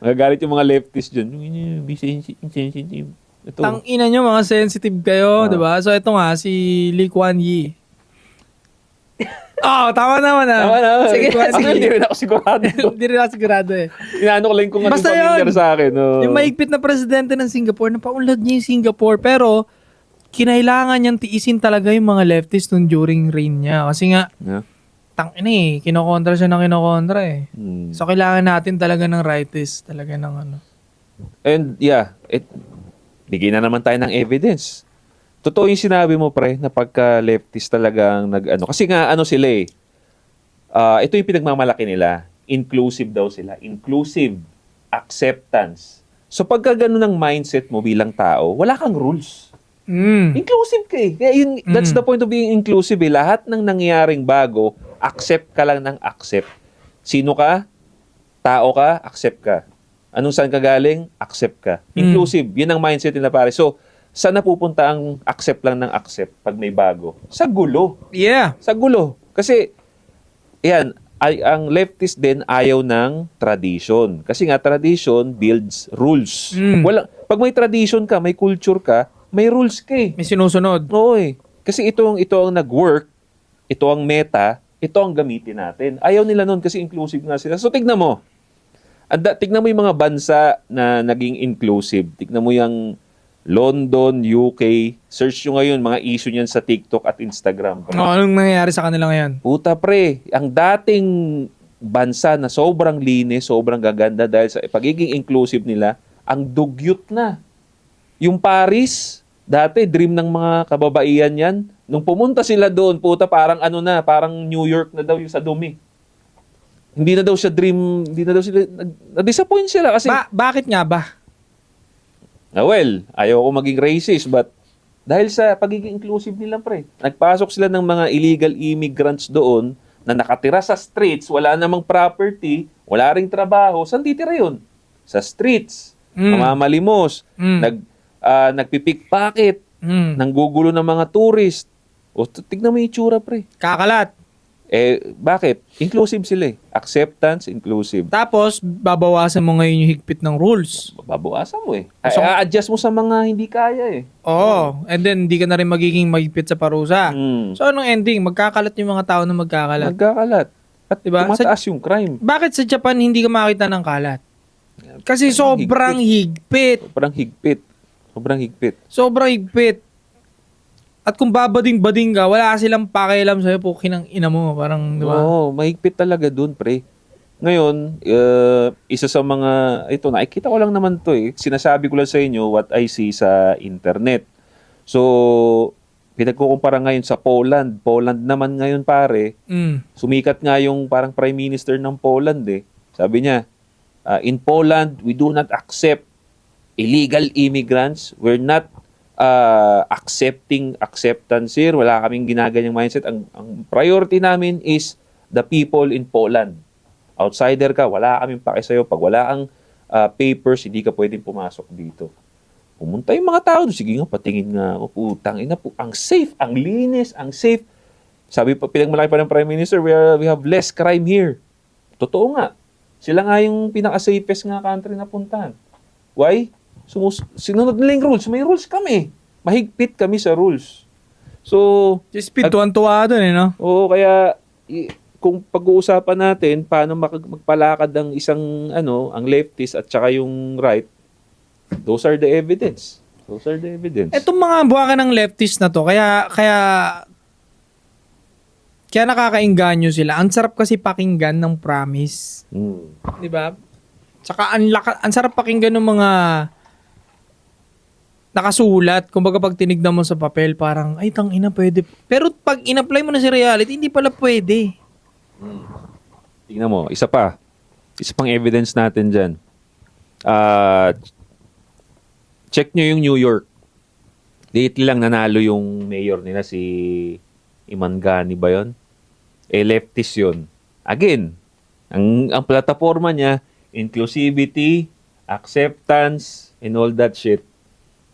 Magagalit yung mga leftist dyan. Be sensitive. Ito. Tang ina nyo, mga sensitive kayo. Diba? So ito nga, si Lee Kuan Yew. Tama naman ah. Tama na. Sige, Hindi rin ako sigurado. Hindi rin ako sigurado eh. Inaano ko lang kung ano Basta familiar yun. sa akin. Yung mahigpit na presidente ng Singapore, napaunlad niya yung Singapore, pero kinailangan niyang tiisin talaga yung mga leftist nung during reign niya. Kasi nga, kinokontra siya ng kinokontra eh. So, kailangan natin talaga ng rightists, talaga ng ano. And yeah, bigyan na naman tayo ng evidence. Totoo yung sinabi mo, pre, na pagka leftist talagang nag-ano. Kasi nga, ano sila eh. Ito yung pinagmamalaki nila. Inclusive daw sila. Inclusive. Acceptance. So pagka ganun ang mindset mo bilang tao, wala kang rules. Inclusive ka eh. Kaya that's the point of being inclusive eh. Lahat ng nangyayaring bago, accept ka lang ng accept. Sino ka? Tao ka? Accept ka. Anong saan ka galing? Accept ka. Inclusive. Yun ang mindset nila pare. So, saan napupunta ang accept lang ng accept pag may bago? Sa gulo. Yeah. Sa gulo. Kasi, yan, ang leftist din ayaw ng tradition. Kasi nga, tradition builds rules. Pag may tradition ka, may culture ka, may rules ka eh. May sinusunod. Oo eh. Kasi ito ang nag-work, ito ang meta, ito ang gamitin natin. Ayaw nila nun kasi inclusive nga sila. So, tignan mo. Tignan mo yung mga bansa na naging inclusive. Tignan mo yung London, UK. Search nyo ngayon, mga issue niyan sa TikTok at Instagram. Anong nangyayari sa kanila ngayon? Puta pre, ang dating bansa na sobrang linis, sobrang gaganda dahil sa pagiging inclusive nila, ang dugyot na. Yung Paris, dati dream ng mga kababaihan yan. Nung pumunta sila doon, puta parang parang New York na daw yung sa dumi. Hindi na daw siya dream, hindi na daw sila, na-disappoint sila kasi... Bakit nga ba? Well, ayaw ko maging racist but dahil sa pagiging inclusive nila pre, nagpasok sila ng mga illegal immigrants doon na nakatira sa streets, wala namang property, wala ring trabaho, saan titira yun? Sa streets, mamamalimos, nagpipickpocket, nanggugulo ng mga tourist. O, tignan mo yung itsura pre. Kakalat. Bakit? Inclusive sila eh. Acceptance, inclusive. Tapos, babawasan mo ngayon yung higpit ng rules. Babawasan mo eh. A-adjust mo sa mga hindi kaya eh. Oo. And then, hindi ka na rin magiging mahigpit sa parusa. So, anong ending? Magkakalat yung mga tao na magkakalat. Magkakalat. At Diba? tumataas yung crime. Bakit sa Japan hindi ka makita ng kalat? Kasi sobrang higpit. Sobrang higpit. Sobrang higpit. Sobrang higpit. At kung babading-bading ka, wala silang pakialam sa'yo, pukin ng ina mo. Parang, di ba? Oo, mahigpit talaga dun, pre. Ngayon, isa sa mga, ito, nakikita ko lang naman to eh. Sinasabi ko lang sa inyo what I see sa internet. So, pinagkukumpara ngayon sa Poland. Poland naman ngayon, pare. Sumikat nga yung parang Prime Minister ng Poland eh. Sabi niya, in Poland, we do not accept illegal immigrants. We're not acceptance here. Wala kaming ginaganyang mindset. Ang priority namin is the people in Poland. Outsider ka, wala kaming pake sa'yo. Pag wala kang papers, hindi ka pwedeng pumasok dito. Pumunta yung mga tao doon. Sige nga, patingin nga. O, putang ina po. Ang safe, ang linis, ang safe. Sabi pa, pinagmalaki pa ng Prime Minister, we have less crime here. Totoo nga. Sila nga yung pinaka-safest nga country na puntahan. Why? Sinunod nila yung rules. May rules kami. Mahigpit kami sa rules. So, Just tuwan-tuwa doon no? Oo, kaya kung pag-uusapan natin paano magpalakad ang isang ang leftist at saka yung right, those are the evidence. Those are the evidence. Etong mga buwaka ng leftist na to, kaya nakakainganyo sila. Ang sarap kasi pakinggan ng promise. 'Di ba? Tsaka ang sarap pakinggan ng mga nakasulat. Kumbaga pag tinignan mo sa papel, parang, ay, tangina, pwede. Pero pag in-apply mo na sa reality, hindi pala pwede. Tingnan mo, isa pang evidence natin dyan. Check nyo yung New York. Lately lang nanalo yung mayor nila, si Imangani ba yun? Leftist yun. Again, ang plataforma niya, inclusivity, acceptance, and all that shit.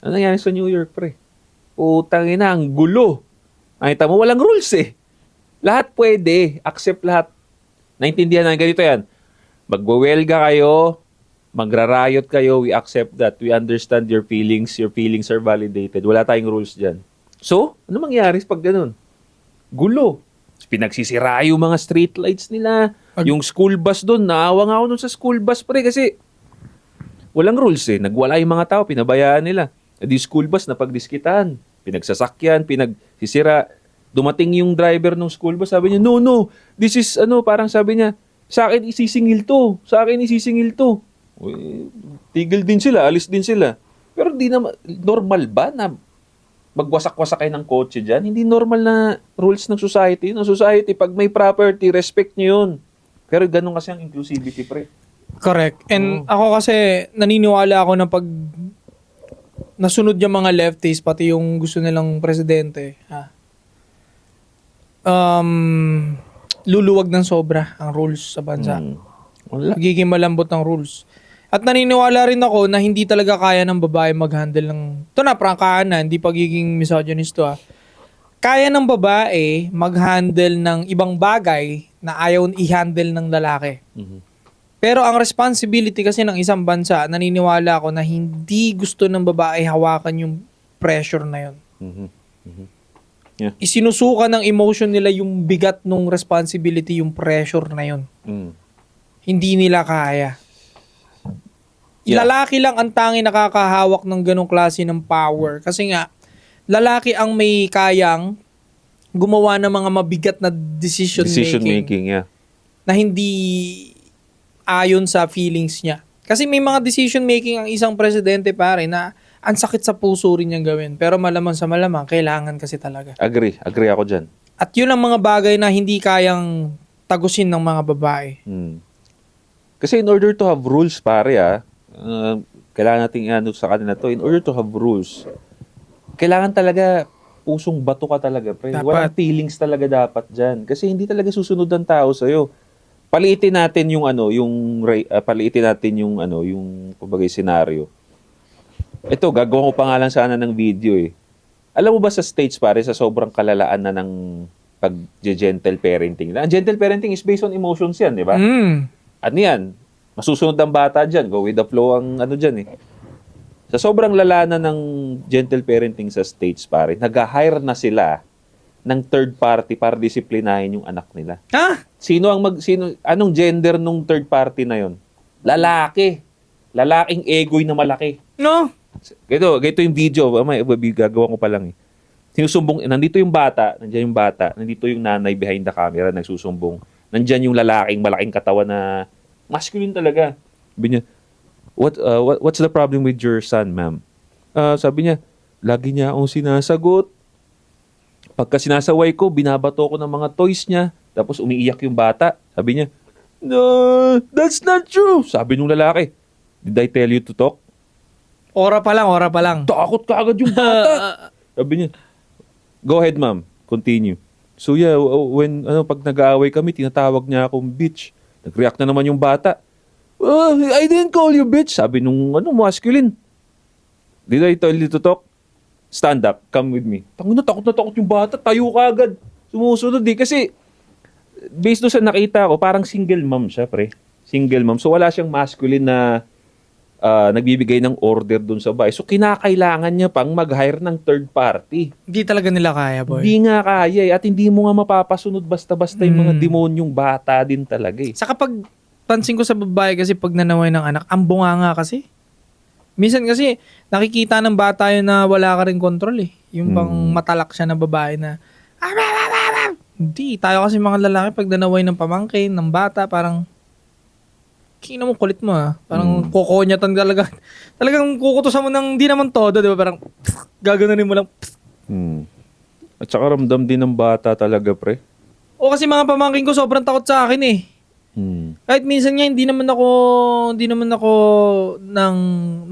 Ano nangyari sa New York, pre? Putang ina, ang gulo. Nakita mo, walang rules eh. Lahat pwede. Accept lahat. Naintindihan na ganito yan. Magwawelga kayo, magrarayot kayo, we accept that. We understand your feelings. Your feelings are validated. Wala tayong rules dyan. So, ano mangyari pag ganun? Gulo. Pinagsisira yung mga street lights nila. Yung school bus doon. Naawa nga ako doon sa school bus, pre, kasi walang rules eh. Nagwala yung mga tao, pinabayaan nila. Di school bus na pagdiskitan, pinagsasakyan, pinagsisira. Dumating yung driver ng school bus, sabi niya, no, this is, parang sabi niya, sa akin isisingil to. Uy, tigil din sila, alis din sila. Pero di na, normal ba na magwasak-wasak kayo ng kotse dyan? Hindi normal na rules ng society. Ng society, pag may property, respect nyo yun. Pero ganun kasi ang inclusivity, pre. Correct. And ako kasi, naniniwala ako na pag nasunod yung mga lefties, pati yung gusto nilang presidente, luluwag ng sobra ang rules sa bansa. Wala. Magiging malambot ng rules. At naniniwala rin ako na hindi talaga kaya ng babae mag-handle ng, ito na, prangkahan na, hindi pagiging misogynist to Kaya ng babae mag-handle ng ibang bagay na ayaw i-handle ng lalaki. Pero ang responsibility kasi ng isang bansa, naniniwala ako na hindi gusto ng babae hawakan yung pressure na yun. Yeah. Isinusuka ng emotion nila yung bigat ng responsibility, yung pressure na yun. Hindi nila kaya. Yeah. Lalaki lang ang tangi nakakahawak ng ganong klase ng power. Kasi nga, lalaki ang may kayang gumawa ng mga mabigat na decision making yeah. na hindi ayon sa feelings niya. Kasi may mga decision making ang isang presidente pare na ang sakit sa puso rin niyang gawin. Pero malamang sa malamang, kailangan kasi talaga. Agree ako dyan. At yun ang mga bagay na hindi kayang tagusin ng mga babae. Kasi in order to have rules, pare kailangan natin sa kanila to. In order to have rules, kailangan talaga pusong bato ka talaga, pre. Dapat. Walang feelings talaga dapat dyan. Kasi hindi talaga susunod ang tao sa'yo. Paliitin natin yung kumbaga scenario. Ito, gagawa ko pa nga lang sana ng video eh. Alam mo ba sa States, pare, sa sobrang kalalaan na ng pag-gentle parenting. Ang gentle parenting is based on emotions yan, di ba? Ano yan? Masusunod ang bata dyan. Go with the flow ang dyan eh. Sa sobrang lala na ng gentle parenting sa States, pare, nag-hire na sila ng third party para disiplinahin yung anak nila. Anong gender nung third party na yon? Lalaki. Lalaking egoy na malaki. No? Ganito yung video, gagawa ko pa lang eh. Sinusumbong, nandito yung bata, nandito yung nanay behind the camera, nagsusumbong. Nandiyan yung lalaking malaking katawan na masculine talaga. Sabi niya, what's the problem with your son, ma'am? Sabi niya, lagi niya akong sinasagot. Pagka sinasaway ko, binabato ko ng mga toys niya. Tapos umiiyak yung bata. Sabi niya, no, that's not true. Sabi nung lalaki, did I tell you to talk? Ora pa lang. Takot ka agad yung bata. Sabi niya, go ahead ma'am, continue. So yeah, when pag nag-aaway kami, tinatawag niya akong bitch. Nag-react na naman yung bata. I didn't call you bitch. Sabi nung masculine. Did I tell you to talk? Stand up, come with me. Takot na takot yung bata, tayo ka agad. Sumusunod kasi based doon sa nakita ko, parang single mom siya, pre. Single mom. So wala siyang masculine na nagbibigay ng order doon sa bahay. So kinakailangan niya pang mag-hire ng third party. Hindi talaga nila kaya, boy. Hindi nga kaya At hindi mo nga mapapasunod basta-basta yung mga demonyong bata din talaga eh. Sa kapag pansin ko sa babae kasi pag nanaway ng anak, ang bunga nga kasi. Minsan kasi nakikita ng bata yun na wala ka rin control eh. Yung bang matalak siya na babae na hindi. Tayo kasi mga lalaki pag nanaway ng pamangkin, ng bata, parang kina mo kulit mo Parang kokonyatan talaga. Talagang kukutusan mo ng di naman todo, di ba? Parang gaganunin mo lang. At saka ramdam din ng bata talaga, pre. O kasi mga pamangkin ko sobrang takot sa akin eh. Kahit minsan nga hindi naman ako nang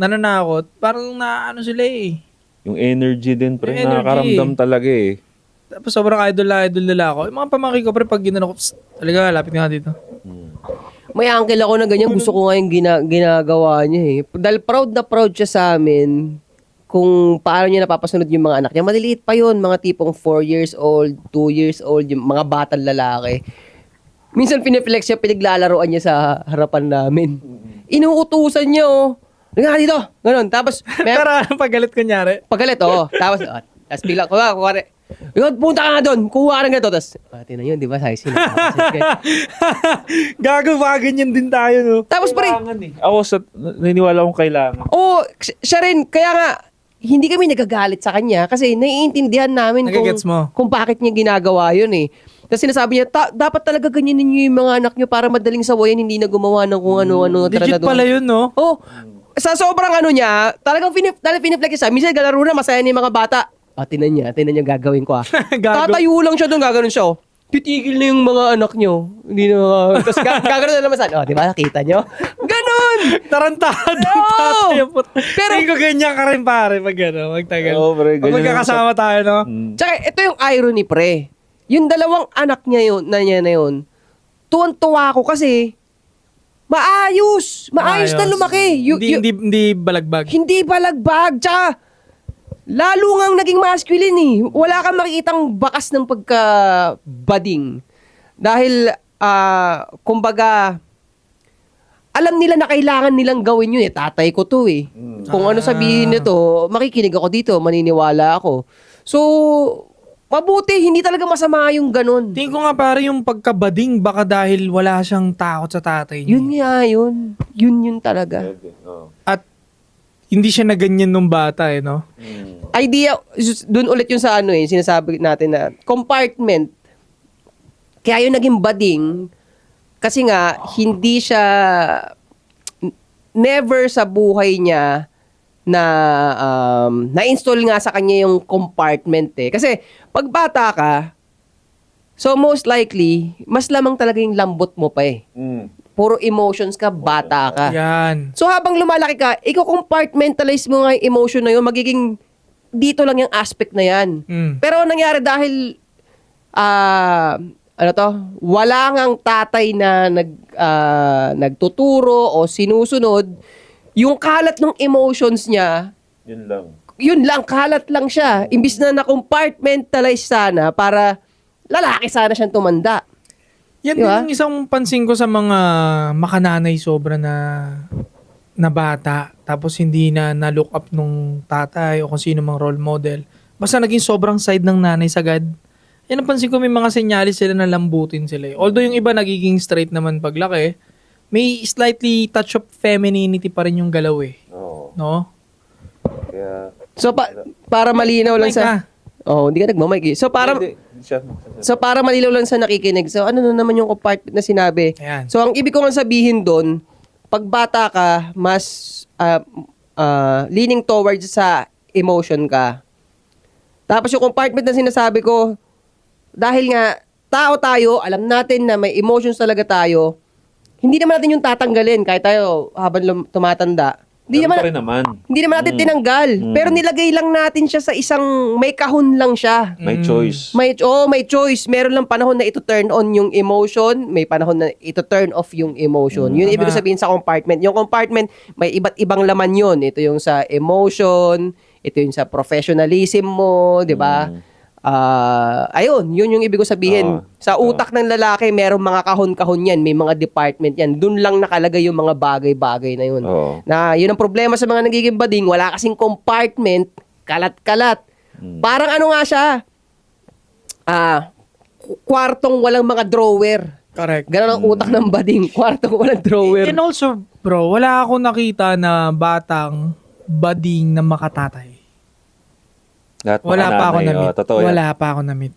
nananakot. Parang naano sila eh. Yung energy din, pre. Yung energy. Nakakaramdam talaga eh. Tapos sobrang idol nila ako. Yung mga pamangkin ko, pre, pag ginano ko, talaga, lapit nga dito. May uncle ako na ganyan. Gusto ko nga yung ginagawa niya eh. Dahil proud na proud siya sa amin kung paano niya napapasunod yung mga anak niya. Maliliit pa yun. Mga tipong 4 years old, 2 years old, yung mga batang lalaki. Minsan piniflex siya, pinaglalaroan niya sa harapan namin. Inuutusan niya Nga dito. Ganon. Tapos, Pero pagalit kunyari. pagalit Tapos bigla, kuwari. Punta ka nga doon. Kuha ka na ganito. Tapos, tinan yun, di ba? Size yun. Gagawa ganyan din tayo, no? Tapos, pre. Kailangan eh. Ako naniniwala akong kailangan. Siya rin. Kaya nga, hindi kami nagagalit sa kanya kasi naiintindihan namin Nagigets mo. kung bakit niya ginagawa yun eh. Tapos sinasabi niya, dapat talaga ganyan ninyo yung mga anak niyo para madaling sawayan, hindi na gumawa ng kung ano-ano. Legit pala yun, no? Sa sobrang niya, talagang piniflex siya. Minsan galaro na, masaya niya yung mga bata. Tinan niya gagawin ko Tatayo lang siya doon, gagawin siya titigil na yung mga anak niyo. Hindi na, tapos gagawin na naman di ba, nakita niyo? Ganon! Tarantado. Pero, hindi ko ganyan ka rin, pare, pag magtagal. Pre. Pag magkakasama tayo, no? Tsaka, ito yung irony, pre. Yung dalawang anak niya na yun, tuwan-tuwa ako kasi, maayos na lumaki. Hindi balagbag. Hindi balagbag. Tsaka, lalo ngang naging masculine eh. Wala kang makikitang bakas ng pagka-bading. Dahil, kumbaga, alam nila na kailangan nilang gawin yun eh. Tatay ko to eh. Kung ano sabihin nito, makikinig ako dito, maniniwala ako. So, mabuti, hindi talaga masama yung ganun. Tingin ko nga pare yung pagkabading baka dahil wala siyang takot sa tatay niya. Yun nga yun. Yun talaga. At hindi siya na ganyan nung bata eh, no? Idea, dun ulit yung sa sinasabi natin na compartment. Kaya yung naging bading, kasi nga, hindi siya, never sa buhay niya na na-install nga sa kanya yung compartment eh. Kasi, pag bata ka, so most likely, mas lamang talaga yung lambot mo pa eh. Puro emotions ka, bata ka. Yan. So habang lumalaki ka, i-compartmentalize mo nga yung emotion na yun, magiging dito lang yung aspect na yan. Pero nangyari dahil, wala ngang tatay na nagtuturo o sinusunod, yung kalat ng emotions niya, yun lang, kalat lang siya. Imbis na na-compartmentalize sana para lalaki sana siyang tumanda. Yan diba? din yung isang pansin ko sa mga makananay sobra na bata. Tapos hindi na look up nung tatay o kung sino mang role model. Basta naging sobrang side ng nanay sagad. Yan ang pansin ko, may mga senyalis sila na lambutin sila. Although yung iba nagiging straight naman paglaki, may slightly touch of femininity pa rin yung galaw eh. No? So para malinaw lang sa... hindi ka nagmamic eh. So para malinaw lang sa nakikinig. So ano na naman yung compartment na sinabi. Ayan. So ang ibig ko nga sabihin doon, pag bata ka, mas leaning towards sa emotion ka. Tapos yung compartment na sinasabi ko, dahil nga tao tayo, alam natin na may emotions talaga tayo, hindi naman natin yung tatanggalin kahit tayo habang tumatanda. Hindi Ganun naman, pa rin naman. hindi naman natin tinanggal. Pero nilagay lang natin siya sa isang, may kahon lang siya. May choice. May choice. Meron lang panahon na ito turn on yung emotion, may panahon na ito turn off yung emotion. Yun ibig sabihin sa compartment. Yung compartment, may iba't ibang laman yun. Ito yung sa emotion, ito yung sa professionalism mo, di ba? Ayun, yun yung ibig ko sabihin. Sa utak ng lalaki, merong mga kahon-kahon yan, may mga department yan. Doon lang nakalagay yung mga bagay-bagay na yun. Oo. Na yun ang problema sa mga nagiging bading, wala kasing compartment, kalat-kalat. Parang ano nga siya, kwartong walang mga drawer. Correct. Ganun ang utak ng bading, kwartong walang drawer. And also, bro, wala akong nakita na batang bading na makatatay. Lahat Wala pa ako makananay. na-meet. Totoo yan. Wala pa ako na-meet.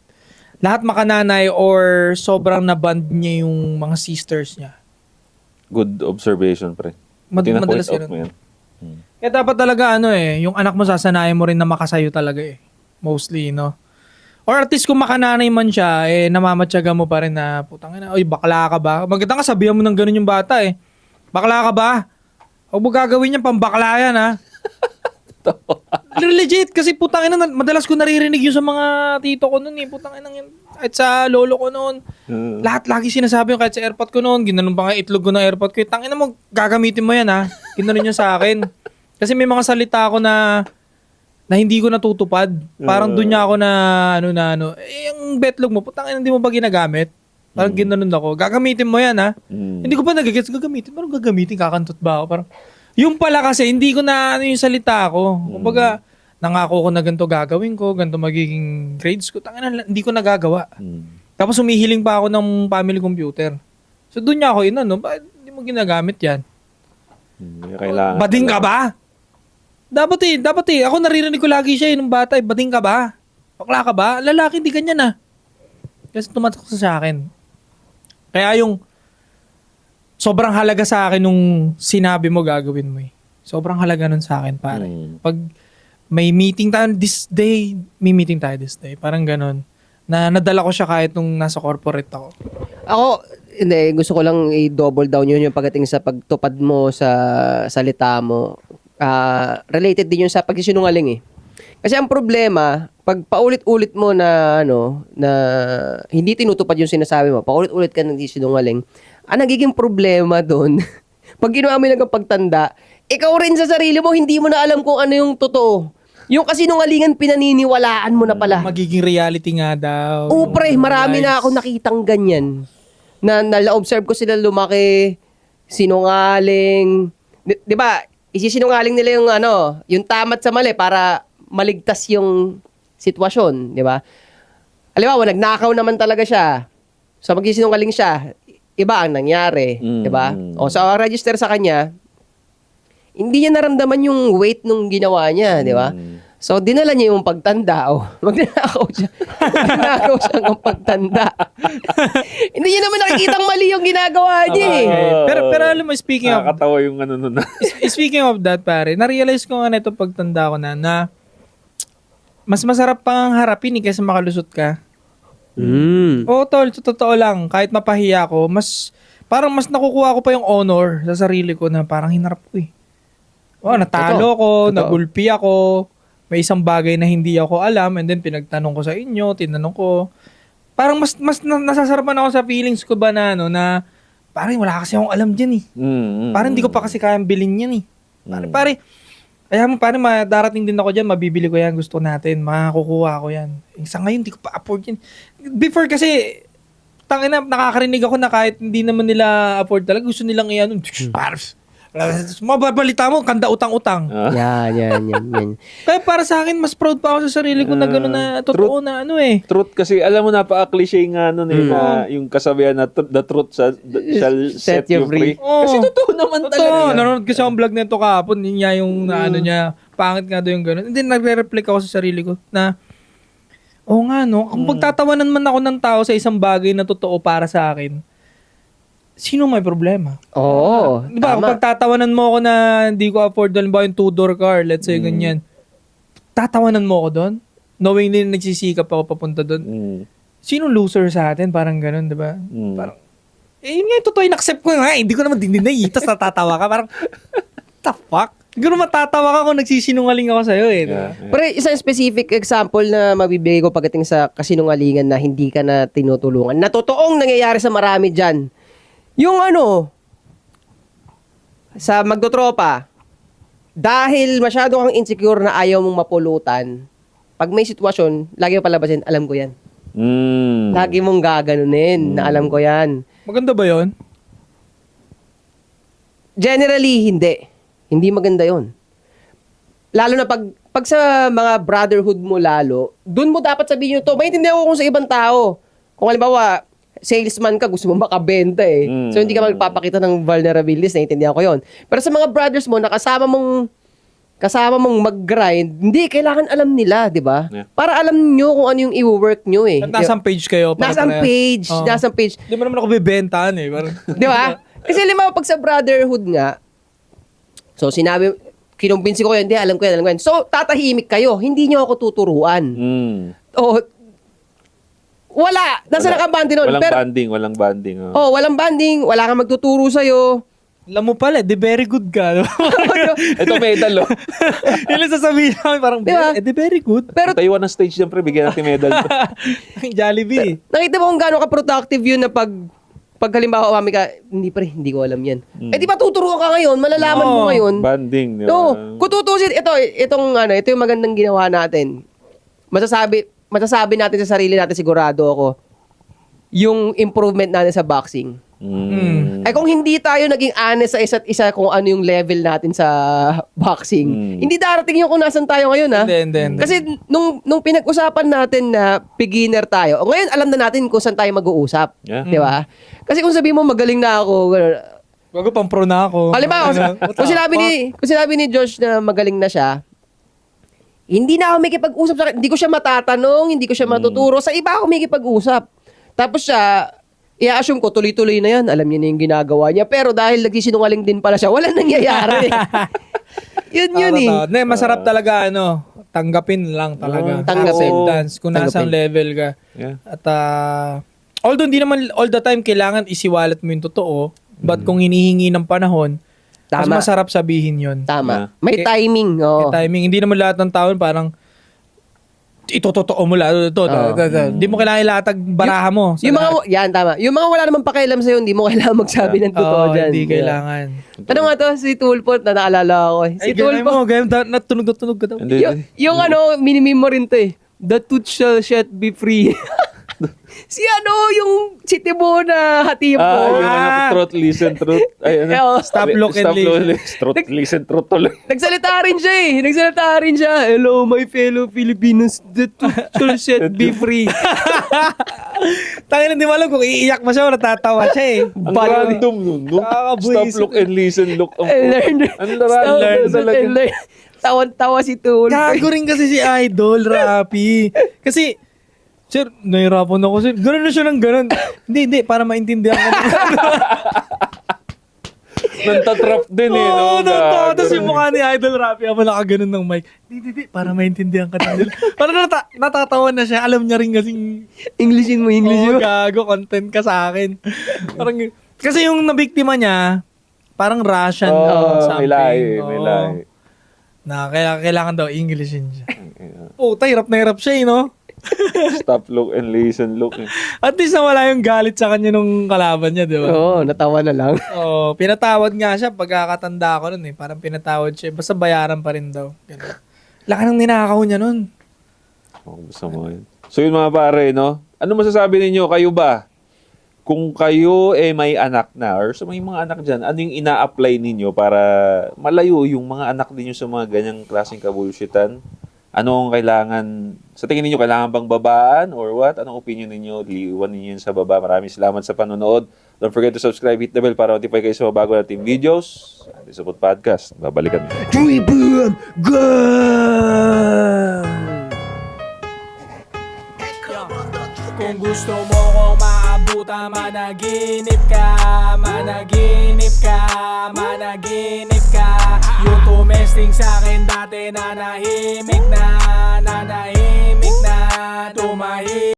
Lahat makananay or sobrang naband niya yung mga sisters niya. Good observation, pre. Madalas Tina-point out ganun. mo yan. Kaya dapat talaga yung anak mo sasanayan mo rin na makasayo talaga eh. Mostly, no? Or at least kung makananay man siya, namamatyaga mo pa rin na, putang ina, oy, bakla ka ba? Maganda ka sabihan mo ng ganun yung bata eh. Bakla ka ba? Huwag mo gagawin yan, pambakla yan ha. Legit, kasi putang ina, madalas ko naririnig yun sa mga tito ko noon eh. Putang ina, kahit sa lolo ko noon. Lahat lagi sinasabi yung kahit sa airpot ko noon. Ginanon pa nga itlog ko ng airpot ko. Tangina mo, gagamitin mo yan ha. Ginanon yun sa akin. Kasi may mga salita ako na hindi ko natutupad. Parang doon niya ako na yung betlog mo, putang ina, hindi mo ba ginagamit? Parang ginanon ako. Gagamitin mo yan ha. Hindi ko pa nagagets gagamitin. Parang gagamitin, kakantot ba ako? Parang, yung pala kasi, hindi ko na yung salita ko. Kumbaga, nangako ko na ganito gagawin ko, ganito magiging grades ko. Tangina, hindi ko nagagawa. Tapos humihiling pa ako ng family computer. So doon niya ako bakit hindi mo ginagamit yan? Kailangan. Bading ka ba? Dapat eh. Ako naririnig ko lagi siya nung bata eh. Bading ka ba? Bakla ka ba? Lalaki, hindi ganyan ah. Kasi tumatak sa akin. Kaya yung sobrang halaga sa akin nung sinabi mo gagawin mo eh. Sobrang halaga nun sa akin, pare. Pag may meeting tayo this day, may meeting tayo this day. Parang ganun. Na nadala ko siya kahit nung nasa corporate ako. Ako, hindi, gusto ko lang i-double down yun yung pagdating sa pagtupad mo sa salita mo. Related din yun sa pagsisinungaling eh. Kasi ang problema, pag paulit-ulit mo na na hindi tinutupad yung sinasabi mo, paulit-ulit ka nang sinungaling, ang nagiging problema doon, pag ginawa mo yung pagtanda, ikaw rin sa sarili mo, hindi mo na alam kung ano yung totoo. Yung kasinungalingan, pinaniniwalaan mo na pala. Magiging reality nga daw. Oo, pre, marami na ako nakitang ganyan. Na nala-observe ko sila lumaki, sinungaling. Di ba, isisinungaling nila yung yung tama't sa mali para maligtas yung sitwasyon, di ba? Alam mo, nagnakaw naman talaga siya. So, magsisinungaling siya. Iba ang nangyari, di ba? O sa register sa kanya, hindi niya naramdaman yung weight nung ginawa niya, di ba? So, dinala niya yung pagtanda. Magnanakaw siya. Magnanakaw siya ng pagtanda. Hindi niya naman nakikitang mali yung ginagawa niya eh. Pero alam mo, speaking of Nakakatawa yung nun. speaking of that, pare, na-realize ko nga na ito pagtanda ko na mas masarap pang harapin kaysa makalusot ka. Oo, tol, totoo lang. Kahit mapahiya ko, parang mas nakukuha ko pa yung honor sa sarili ko na parang hinarap ko eh. Natalo ko, nagulpi ako, may isang bagay na hindi ako alam, and then pinagtanong ko sa inyo, tinanong ko. Parang mas nasasarapan ako sa feelings ko ba na parang wala kasi akong alam dyan eh. Parang hindi ko pa kasi kayang bilhin yan eh. Pare, darating din ako dyan, mabibili ko yan, gusto natin, makakukuha ko yan. Sa ngayon, hindi ko pa afford yan. Before kasi, nakakarinig ako na kahit hindi naman nila afford talaga, gusto nilang mababalita mo, kanda utang-utang. Yan. Kaya para sa akin, mas proud pa ako sa sarili ko na gano'n na totoo na Truth kasi, alam mo, napaka-cliche nga nun na yung kasabihan na the truth shall set you free. Kasi totoo naman talaga. Nanonood kasi akong vlog nito kahapon, yun nga yung niya, pangit nga daw yung gano'n. Hindi, nagre-reflect ako sa sarili ko na, kung pagtatawanan man ako ng tao sa isang bagay na totoo para sa akin, sino may problema? Oo. Diba, kung pagtatawanan mo ako na hindi ko afford yung 2-door car, let's say ganyan, tatawanan mo ako doon? Knowing din nagsisikap ako papunta doon. Sino loser sa atin? Parang ganun, diba? Parang, yun nga yung totoo, in-accept ko nga, hindi ko naman dinay, tapos natatawa ka, parang, what the fuck? Siguro matatawa ka kung nagsisinungaling ako sa'yo eh. Yeah. Pero isang specific example na mabibigay ko pagdating sa kasinungalingan na hindi ka na tinutulungan, na totoong nangyayari sa marami dyan. Yung sa magdotropa, dahil masyado kang insecure na ayaw mong mapulutan, pag may sitwasyon, lagi mo palabasin, alam ko yan. Lagi mong gaganunin na alam ko yan. Maganda ba yon? Generally, hindi. Hindi maganda yon. Lalo na pag sa mga brotherhood mo lalo, dun mo dapat sabihin nyo to. Maintindihan ko kung sa ibang tao. Kung halimbawa, salesman ka, gusto mo makabenta eh. So, hindi ka magpapakita ng vulnerabilities, naiintindihan ko yon. Pero sa mga brothers mo, na kasama mong mag-grind, hindi, kailangan alam nila, di ba? Yeah. Para alam nyo kung ano yung i-work nyo eh. At nasang page kayo. Nasang page. Oo. Nasang page. Di mo naman ako bibentahan eh. Parang, Di ba? Kasi lima, pag sa brotherhood nga, so sinabi, kinumbinsi ko yan, hindi, alam ko yan. So, tatahimik kayo. Hindi nyo ako tuturuan. O, wala. Nasa nakabandi nun. Walang banding. Oh. Walang banding. Wala kang magtuturo sa'yo. alam mo pala, di very good ka. No? Ito medal, oh. Yun ang sasabihin namin, parang, Diba? di very good. Pero Taiwan ng stage dyan, pre. Bigyan natin medal. Ang Jollibee. nakita mo kung gaano ka-productive yun na pag halimbawa umami ka, hindi ko alam yan. Eh di ba tuturuan ka ngayon, malalaman mo Oo. ngayon. Banding. Di ba? No, kung tutusin, ito yung magandang ginawa natin. Masasabi natin sa sarili natin, sigurado ako, yung improvement natin sa boxing. Ay kung hindi tayo naging honest sa isa't isa kung ano yung level natin sa boxing, hindi darating yung kung nasan tayo ngayon, ha? Hindi. Kasi nung pinag-usapan natin na beginner tayo, ngayon alam na natin kung saan tayo mag-uusap. Yeah. Di ba? Kasi kung sabihin mo magaling na ako, Bago pang pro na ako. halimbawa, kung sinabi ni Josh na magaling na siya, hindi na ako makikipag-usap sa akin. Hindi ko siya matatanong, hindi ko siya matuturo. Sa iba ako makikipag-usap. Tapos siya, i-assume ko, tuloy-tuloy na yan. Alam niya na yung ginagawa niya. Pero dahil nagsisinungaling din pala siya, wala nangyayari. yun eh. Masarap talaga, tanggapin lang talaga. Tanggapin. Acceptance, kung nasang level ka. Yeah. At, although hindi naman all the time kailangan isiwalat mo yung totoo, but kung hinihingi ng panahon, mas Tama. masarap sabihin yun. Tama. May timing. Oh. May timing. Hindi naman lahat ng tao parang itototoo mo lahat. Hindi mo kailangan ilatag baraha mo. Yung mga, tama. Yung mga wala namang pakialam sa'yo, hindi mo kailangan magsabi ng totoo dyan. Hindi kailangan. Ano nga to? Si Tulpo, na naalala ako eh. Si Ay, ganay Tulpo. mo. Natunog ka daw. Hindi. Yung minimim mo rin to eh. The truth shall set be free. yung si Tibo na hati mo. Yung truth, listen, truth. Ay, Stop, look, and listen. Truth, listen, truth tuloy. Nagsalita rin siya. Hello, my fellow Filipinos. The truth shall set be free. Tangin, hindi mo alam kung iiyak mo siya o natatawa siya eh. Ang random nun, no? Nakakabuisit. Stop, look, and listen, look. Learn. Ang learn talaga. Tawan-tawa si Tulpo. Gago rin kasi si Idol, Rapi. Kasi, sir, nahirapan ako sir. Ganun na siya ng ganun. Hindi, para maintindihan ka naman. Nantatrap din eh, no? Oo, tapos yung mukha ni Idol Rapi, ako nakaganon ng mic. Hindi, para maintindihan ka naman. Parang natatawa na siya. Alam niya rin kasing, Englishin mo. gago, content ka sa akin. Parang, kasi yung nabiktima niya, parang Russian something. May lahi. Na kailangan daw Englishin siya. Puta, hirap na hirap siya no? Stop, look, and listen, look. At least nawala yung galit sa kanya nung kalaban niya, di ba? Oo, natawa na lang. Pinatawad nga siya pagkakatanda ko nun eh. Parang pinatawad siya. Basta bayaran pa rin daw. Ganun. Laki ng ninakaw niya nun. Gusto mo yun. So yun mga pare, no? Ano masasabi ninyo? Kayo ba? Kung kayo may anak na or sa may mga anak dyan, ano yung ina-apply ninyo para malayo yung mga anak ninyo sa mga ganyang klaseng kabulshitan? Anong kailangan, sa tingin ninyo, kailangan bang babaan or what? Anong opinion ninyo? Liwan ninyo yun sa baba. Maraming salamat sa panonood. Don't forget to subscribe, hit the bell para notify kayo sa mga bago nating videos. This is Podcast. Babalikan. Triple Kung gusto mo kong maabutan, managinip ka. Yung tumesting sa'kin dati, nanahimik na, tumahimik.